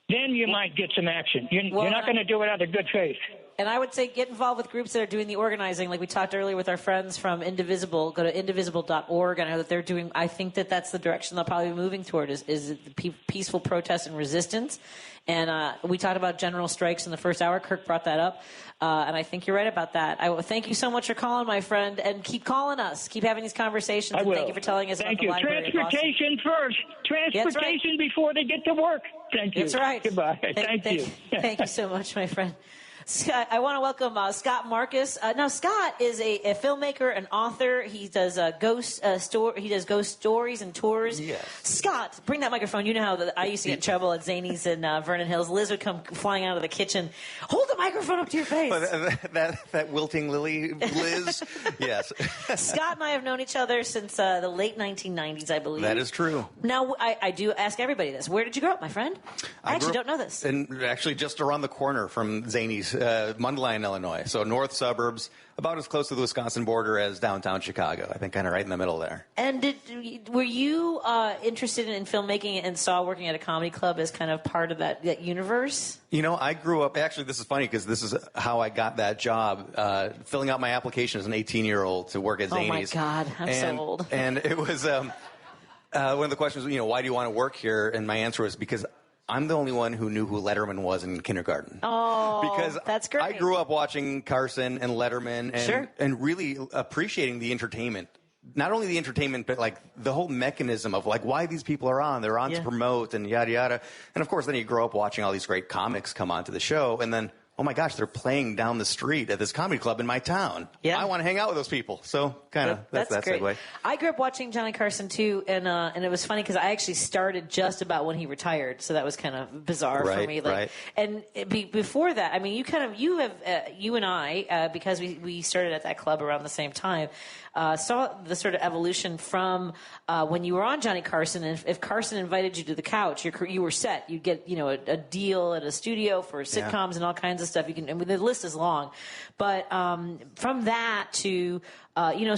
then you might get some action. You're not going to do it out of good faith. And I would say get involved with groups that are doing the organizing, like we talked earlier with our friends from Indivisible. Go to indivisible.org. I know that they're doing. I think that's the direction they'll probably be moving toward is the peaceful protest and resistance. And we talked about general strikes in the first hour. Kirk brought that up, and I think you're right about that. I will thank you so much for calling, my friend, and keep calling us. Keep having these conversations. I will. Thank you for telling us about the library. Transportation first. Transportation before they get to work. Thank you. That's right. Goodbye. Thank you. Thank you so much, my friend. Scott, I want to welcome Scott Marcus. Now, Scott is a filmmaker, an author. He does ghost stories and tours. Yes. Scott, bring that microphone. You know how I used to get in trouble at Zany's in Vernon Hills. Liz would come flying out of the kitchen. Hold the microphone up to your face. That wilting lily, Liz. Yes. Scott and I have known each other since the late 1990s, I believe. That is true. Now, I do ask everybody this. Where did you grow up, my friend? I actually don't know this. And actually, just around the corner from Zany's. Mundelein, Illinois. So north suburbs, about as close to the Wisconsin border as downtown Chicago. I think kind of right in the middle there. And were you interested in filmmaking and saw working at a comedy club as kind of part of that universe? You know, I grew up, actually this is funny because this is how I got that job, filling out my application as an 18-year-old to work at Zany's. Oh my God, I'm so old. And it was, one of the questions was, why do you want to work here? And my answer was because I'm the only one who knew who Letterman was in kindergarten. Oh, because that's great. I grew up watching Carson and Letterman and really appreciating the entertainment. Not only the entertainment, but like the whole mechanism of like why these people are on. They're on to promote and yada, yada. And of course, then you grow up watching all these great comics come onto the show. And then, oh my gosh, they're playing down the street at this comedy club in my town. Yeah. I want to hang out with those people. So kind of that's that great. segue. I grew up watching Johnny Carson too, and it was funny because I actually started just about when he retired, so that was kind of bizarre for me. Right. And before that, I mean, you and I, because we started at that club around the same time. Saw the sort of evolution from when you were on Johnny Carson, and if Carson invited you to the couch, you were set. You'd get a deal at a studio for sitcoms and all kinds of stuff. You can, I mean, the list is long, but from that to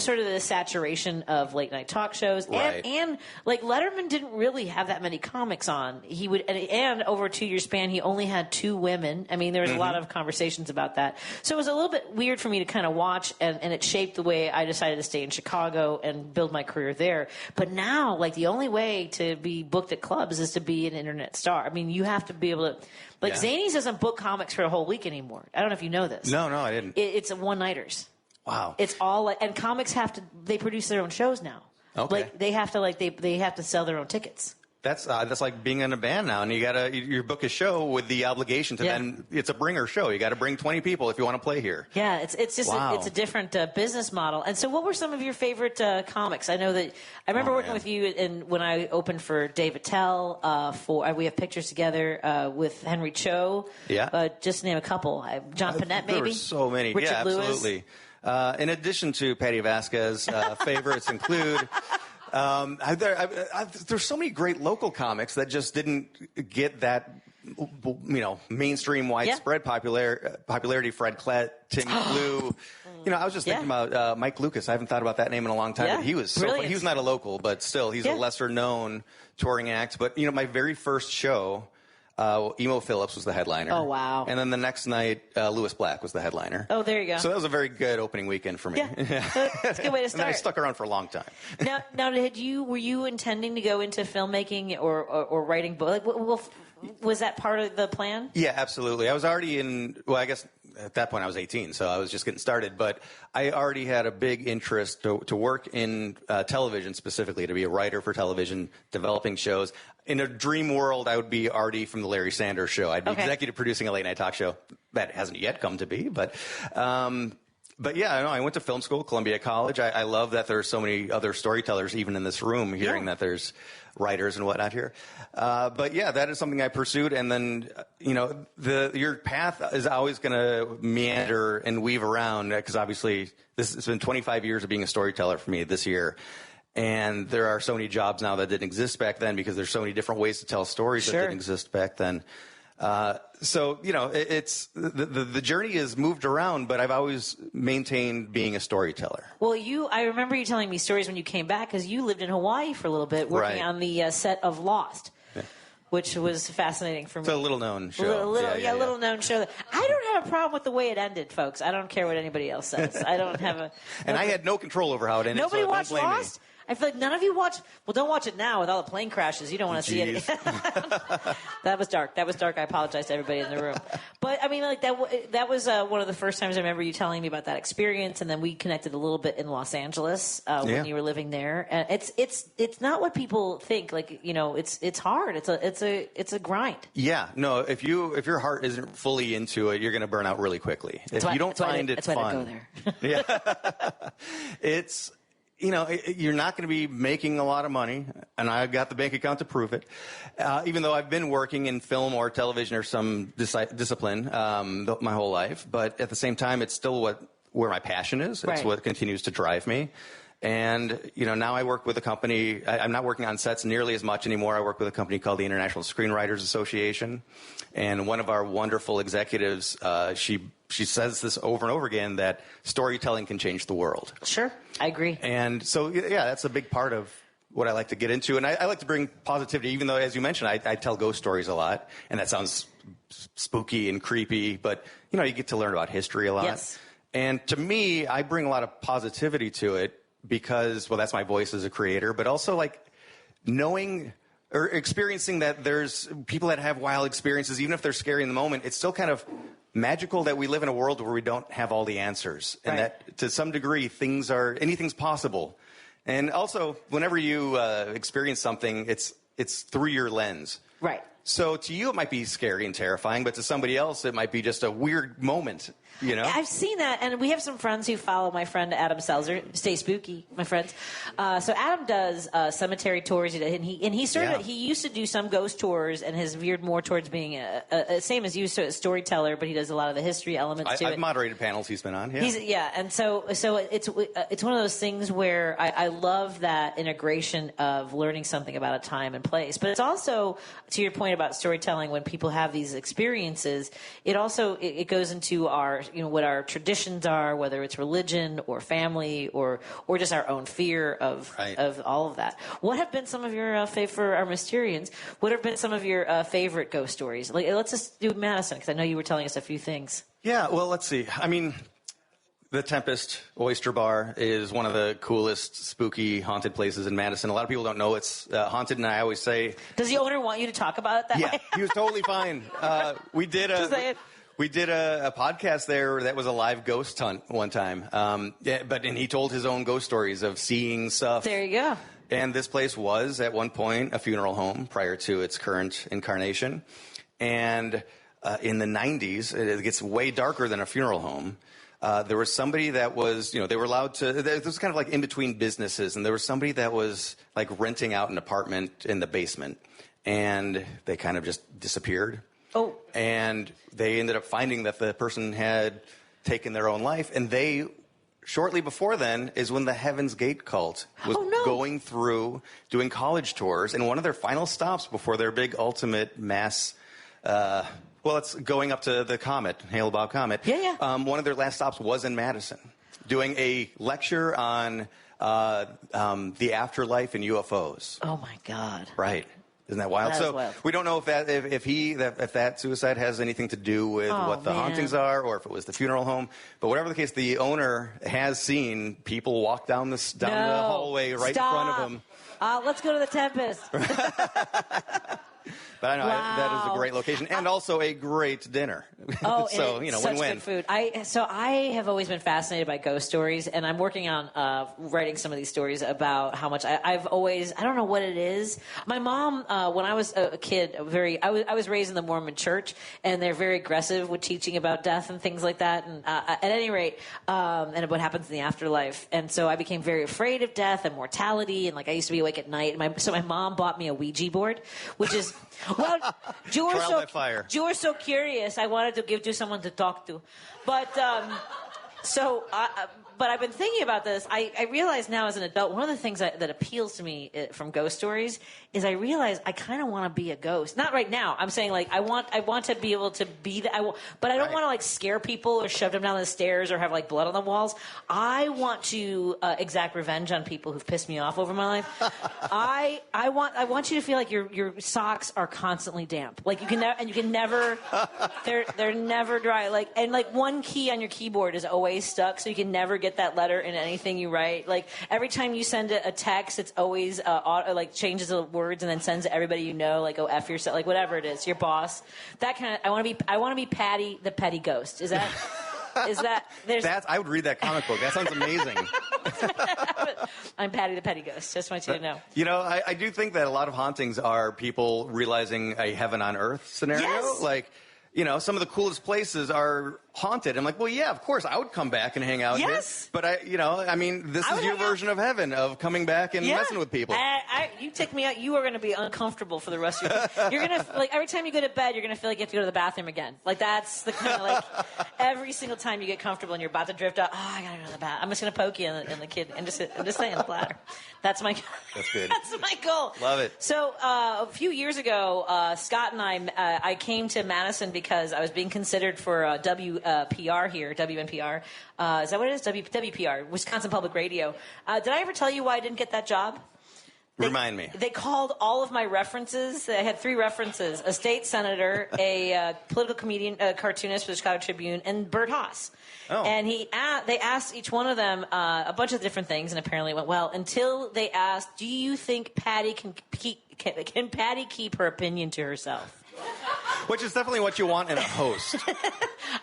sort of the saturation of late night talk shows, and like Letterman didn't really have that many comics on. He would, and over a 2-year span, he only had 2 women. I mean, there was a lot of conversations about that. So it was a little bit weird for me to kind of watch, and it shaped the way I decided to stay in Chicago and build my career there. But now, like, the only way to be booked at clubs is to be an internet star. I mean, you have to be able to, like, Zany's doesn't book comics for a whole week anymore. I don't know if you know this. No, I didn't. It's a one-nighters. Wow. It's all like, and comics they produce their own shows now. Okay. Like they have to sell their own tickets. That's like being in a band now, and you book a show with the obligation to then it's a bringer show. You got to bring 20 people if you want to play here. Yeah, it's just it's a different business model. And so, what were some of your favorite comics? I know that I remember working with you when I opened for Dave Attell. We have pictures together with Henry Cho. Yeah, just to name a couple. John Panette, maybe. There were so many. Richard Lewis. Absolutely. In addition to Patti Vasquez, favorites include. There's so many great local comics that just didn't get that, mainstream widespread popularity. Fred Klett, Tim Blue. I was just thinking about Mike Lucas. I haven't thought about that name in a long time. Yeah. But he was so funny. He was not a local, but still, he's a lesser known touring act. But my very first show. Emo Phillips was the headliner. Oh, wow. And then the next night, Lewis Black was the headliner. Oh, there you go. So that was a very good opening weekend for me. Yeah, that's a good way to And then I start. stuck around for a long time. Now, were you intending to go into filmmaking or writing books? Was that part of the plan? Yeah, absolutely. I was already I guess at that point I was 18, so I was just getting started. But I already had a big interest to work in television specifically, to be a writer for television, developing shows. In a dream world, I would be Artie from the Larry Sanders Show. I'd be executive producing a late night talk show. That hasn't yet come to be, but yeah, I went to film school, Columbia College. I love that there's so many other storytellers even in this room, hearing that there's writers and whatnot here. But yeah, that is something I pursued. And then, your path is always going to meander and weave around, because obviously it's been 25 years of being a storyteller for me this year. And there are so many jobs now that didn't exist back then, because there's so many different ways to tell stories that didn't exist back then. So it's the journey has moved around, but I've always maintained being a storyteller. Well, I remember you telling me stories when you came back, because you lived in Hawaii for a little bit, working on the set of Lost, which was fascinating for me. It's a little-known show. Little-known show. I don't have a problem with the way it ended, folks. I don't care what anybody else says. I don't have a... And I had no control over how it ended. Nobody so watched don't blame Lost? Me. I feel like none of you watch. Well, don't watch it now with all the plane crashes. You don't want to see it. That was dark. I apologize to everybody in the room. But I mean, like that was one of the first times I remember you telling me about that experience, and then we connected a little bit in Los Angeles when you were living there. And it's not what people think. Like, it's hard. It's a grind. Yeah. No. If your heart isn't fully into it, you're going to burn out really quickly. If you don't find it fun, that's why I go there. Yeah. It's. You're not going to be making a lot of money, and I've got the bank account to prove it. Even though I've been working in film or television or some discipline my whole life, but at the same time, it's still where my passion is. It's what continues to drive me. And, now I work with a company. I'm not working on sets nearly as much anymore. I work with a company called the International Screenwriters Association. And one of our wonderful executives, she says this over and over again, that storytelling can change the world. Sure, I agree. And so, yeah, that's a big part of what I like to get into. And I like to bring positivity, even though, as you mentioned, I tell ghost stories a lot. And that sounds spooky and creepy. But, you get to learn about history a lot. Yes. And to me, I bring a lot of positivity to it because, well, that's my voice as a creator. But also, like, knowing or experiencing that there's people that have wild experiences, even if they're scary in the moment, it's still kind of magical that we live in a world where we don't have all the answers. And that, to some degree, anything's possible. And also, whenever you experience something, it's through your lens. Right. So to you, it might be scary and terrifying, but to somebody else, it might be just a weird moment. I've seen that, and we have some friends who follow my friend Adam Selzer. Stay spooky, my friends. So Adam does cemetery tours, and he used to do some ghost tours, and has veered more towards being a same as you, so a storyteller. But he does a lot of the history elements to it. I've moderated panels he's been on. And so it's one of those things where I love that integration of learning something about a time and place. But it's also, to your point about storytelling, when people have these experiences, it also it goes into our what our traditions are, whether it's religion or family or just our own fear of all of that. What have been some of your for our Mysterians? What have been some of your favorite ghost stories? Like, let's just do Madison, because I know you were telling us a few things. Yeah, well, let's see. I mean, the Tempest Oyster Bar is one of the coolest, spooky, haunted places in Madison. A lot of people don't know it's haunted, and I always say... Does the owner want you to talk about it that way? Yeah, he was totally fine. We did a podcast there that was a live ghost hunt one time. And he told his own ghost stories of seeing stuff. There you go. And this place was, at one point, a funeral home prior to its current incarnation. And in the 90s, it gets way darker than a funeral home. There was somebody that was, they were allowed to, this was kind of like in between businesses, and there was somebody that was like renting out an apartment in the basement, and they kind of just disappeared. Oh. And they ended up finding that the person had taken their own life, and shortly before then is when the Heaven's Gate cult was going through doing college tours, and one of their final stops before their big ultimate mass, it's going up to the Comet, Hale-Bopp Comet. Yeah. One of their last stops was in Madison, doing a lecture on the afterlife and UFOs. Oh, my God. Right. Isn't that wild? That is So wild. we don't know if that suicide has anything to do with what the hauntings are, or if it was the funeral home. But whatever the case, the owner has seen people walk down the hallway right in front of him. Let's go to the Tempest. But I know that is a great location and also a great dinner. Oh, so such win-win. good food. I have always been fascinated by ghost stories, and I'm working on writing some of these stories about how much I've always, I don't know what it is. My mom, when I was a kid, I was raised in the Mormon Church, and they're very aggressive with teaching about death and things like that. And at any rate, and what happens in the afterlife. And so I became very afraid of death and mortality, and I used to be awake at night. So my mom bought me a Ouija board, which is. Well, you were so curious. I wanted to give to someone to talk to, but but I've been thinking about this. I realize now as an adult, one of the things that appeals to me from ghost stories is I realize I kind of want to be a ghost. Not right now. I'm saying I want to be able to be that. But I don't want to scare people or shove them down the stairs or have blood on the walls. I want to exact revenge on people who've pissed me off over my life. I want you to feel like your socks are constantly damp. You can never they're never dry. One key on your keyboard is always stuck, so you can never get that letter in anything you write. Every time you send a text, it's always changes the words and then sends to everybody go F yourself, whatever it is, your boss. That kind of. I want to be Patty the petty ghost. Is that? I would read that comic book. That sounds amazing. I'm Patty the petty ghost. Just want you to know. I do think that a lot of hauntings are people realizing a heaven on earth scenario. Yes. Some of the coolest places are haunted. I'm like, well, yeah, of course, I would come back and hang out here. But this is your version of heaven, of coming back and messing with people. You take me out, you are going to be uncomfortable for the rest of your life. You're going to, every time you go to bed, you're going to feel like you have to go to the bathroom again. That's the kind of, every single time you get comfortable and you're about to drift out, I got to go to the bathroom. I'm just going to poke you in the kid and just stay in the bladder. That's good. That's my goal. Love it. So a few years ago, Scott and I came to Madison because I was being considered for WPR here, WNPR. Is that what it is? WPR, Wisconsin Public Radio. Did I ever tell you why I didn't get that job? Remind me. They called all of my references. I had 3 references: a state senator, a political comedian, cartoonist for the Chicago Tribune, and Bert Haas. Oh. And they asked each one of them a bunch of different things, and apparently it went well until they asked, "Do you think Patty can Patty keep her opinion to herself?" Which is definitely what you want in a host.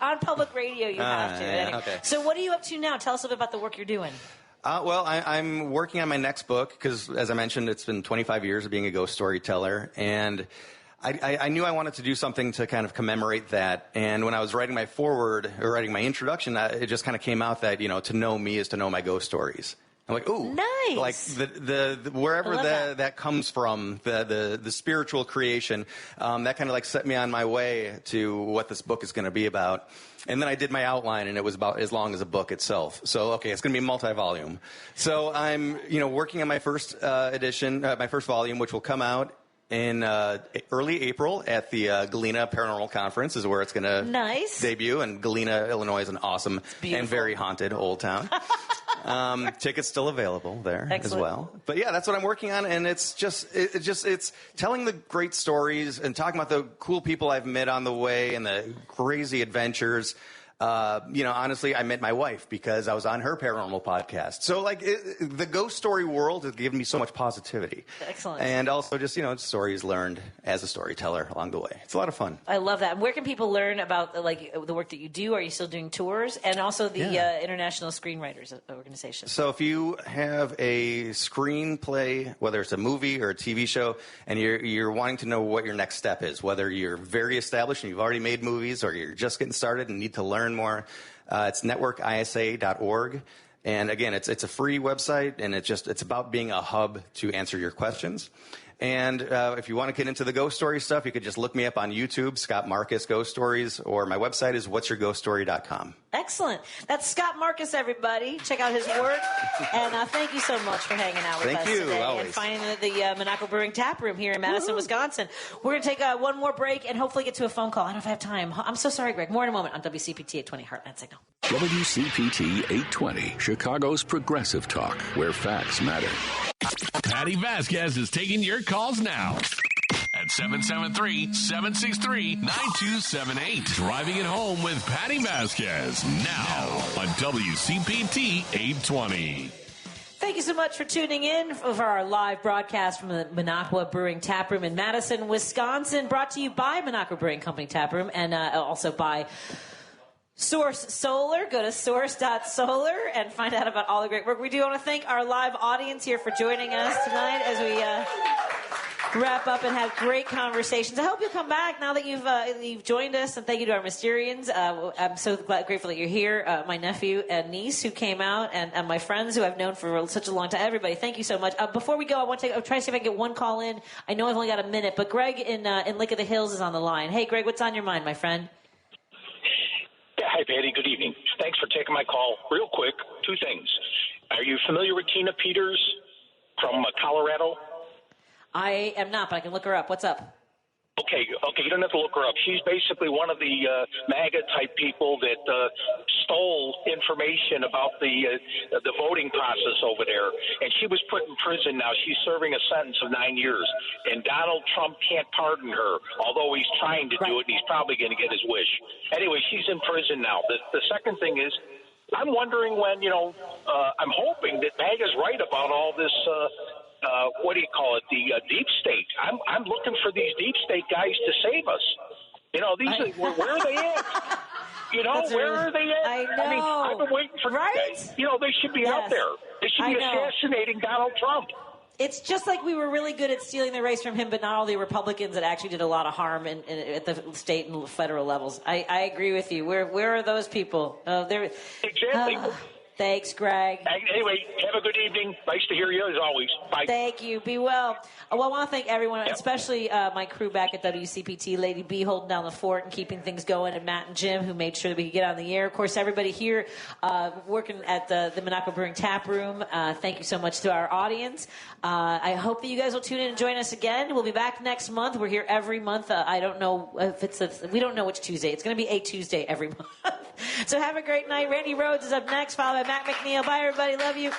On public radio, you have to. Anyway. Okay. So what are you up to now? Tell us a bit about the work you're doing. I'm working on my next book because, as I mentioned, it's been 25 years of being a ghost storyteller, and I knew I wanted to do something to kind of commemorate that. And when I was writing my foreword or writing my introduction, it just kind of came out that to know me is to know my ghost stories. I'm like, ooh, nice. The wherever that comes from, the spiritual creation, that kind of set me on my way to what this book is going to be about. And then I did my outline, and it was about as long as a book itself. So, okay, it's going to be multi-volume. So I'm, working on my first edition, my first volume, which will come out in early April at the Galena Paranormal Conference is where it's going to debut. And Galena, Illinois is an awesome and very haunted old town. Tickets still available there as well. But yeah, that's what I'm working on, and it's telling the great stories and talking about the cool people I've met on the way and the crazy adventures. Honestly, I met my wife because I was on her paranormal podcast. So, the ghost story world has given me so much positivity. Excellent. And also just, stories learned as a storyteller along the way. It's a lot of fun. I love that. Where can people learn about, the work that you do? Are you still doing tours? And also the International Screenwriters Organization. So if you have a screenplay, whether it's a movie or a TV show, and you're wanting to know what your next step is, whether you're very established and you've already made movies or you're just getting started and need to learn more, it's networkisa.org. And again, it's a free website, and it's about being a hub to answer your questions. And if you want to get into the ghost story stuff, you could just look me up on YouTube, Scott Marcus Ghost Stories, or my website is whatsyourghoststory.com. Excellent. That's Scott Marcus, everybody. Check out his work. And thank you so much for hanging out with us today. Always. And finding the Monaco Brewing Tap Room here in Madison, Wisconsin. We're going to take one more break and hopefully get to a phone call. I don't know if I have time. I'm so sorry, Greg. More in a moment on WCPT 820 Heartland Signal. WCPT 820, Chicago's progressive talk, where facts matter. Patti Vasquez is taking your calls now. at 773-763-9278. Driving It Home with Patti Vasquez. Now on WCPT 820. Thank you so much for tuning in for our live broadcast from the Minocqua Brewing Taproom in Madison, Wisconsin, brought to you by Minocqua Brewing Company Taproom and also by Source Solar. Go to source.solar and find out about all the great work we do. I want to thank our live audience here for joining us tonight as we wrap up and have great conversations. I hope you'll come back now that you've joined us, and thank you to our Mysterians. I'm so grateful that you're here. My nephew and niece who came out, and my friends who I've known for such a long time. Everybody, thank you so much. Before we go, I'll try to see if I can get one call in. I know I've only got a minute, but Greg in Lake of the Hills is on the line. Hey, Greg, what's on your mind, my friend? Yeah, hi, Patty. Good evening. Thanks for taking my call. Real quick, two things. Are you familiar with Tina Peters from Colorado? I am not, but I can look her up. What's up? Okay, you don't have to look her up. She's basically one of the MAGA-type people that stole information about the voting process over there, and she was put in prison now. She's serving a sentence of 9 years, and Donald Trump can't pardon her, although he's trying to do it, and he's probably going to get his wish. Anyway, she's in prison now. The second thing is, I'm wondering when, I'm hoping that MAGA's right about all this what do you call it? The deep state. I'm looking for these deep state guys to save us. Where are they at? Where are they at? I know. I mean, I've been waiting for guys. They should be out there. They should be assassinating Donald Trump. It's just like we were really good at stealing the race from him, but not all the Republicans that actually did a lot of harm at the state and federal levels. I agree with you. Where are those people? Exactly. Thanks, Greg. Anyway, have a good evening. Nice to hear you, as always. Bye. Thank you. Be well. Well, I want to thank everyone, especially my crew back at WCPT, Lady B holding down the fort and keeping things going, and Matt and Jim who made sure that we could get on the air. Of course, everybody here working at the Minocqua Brewing Tap Room. Thank you so much to our audience. I hope that you guys will tune in and join us again. We'll be back next month. We're here every month. I don't know if we don't know which Tuesday. It's going to be a Tuesday every month. So have a great night. Randy Rhodes is up next, followed by Matt McNeil. Bye, everybody. Love you.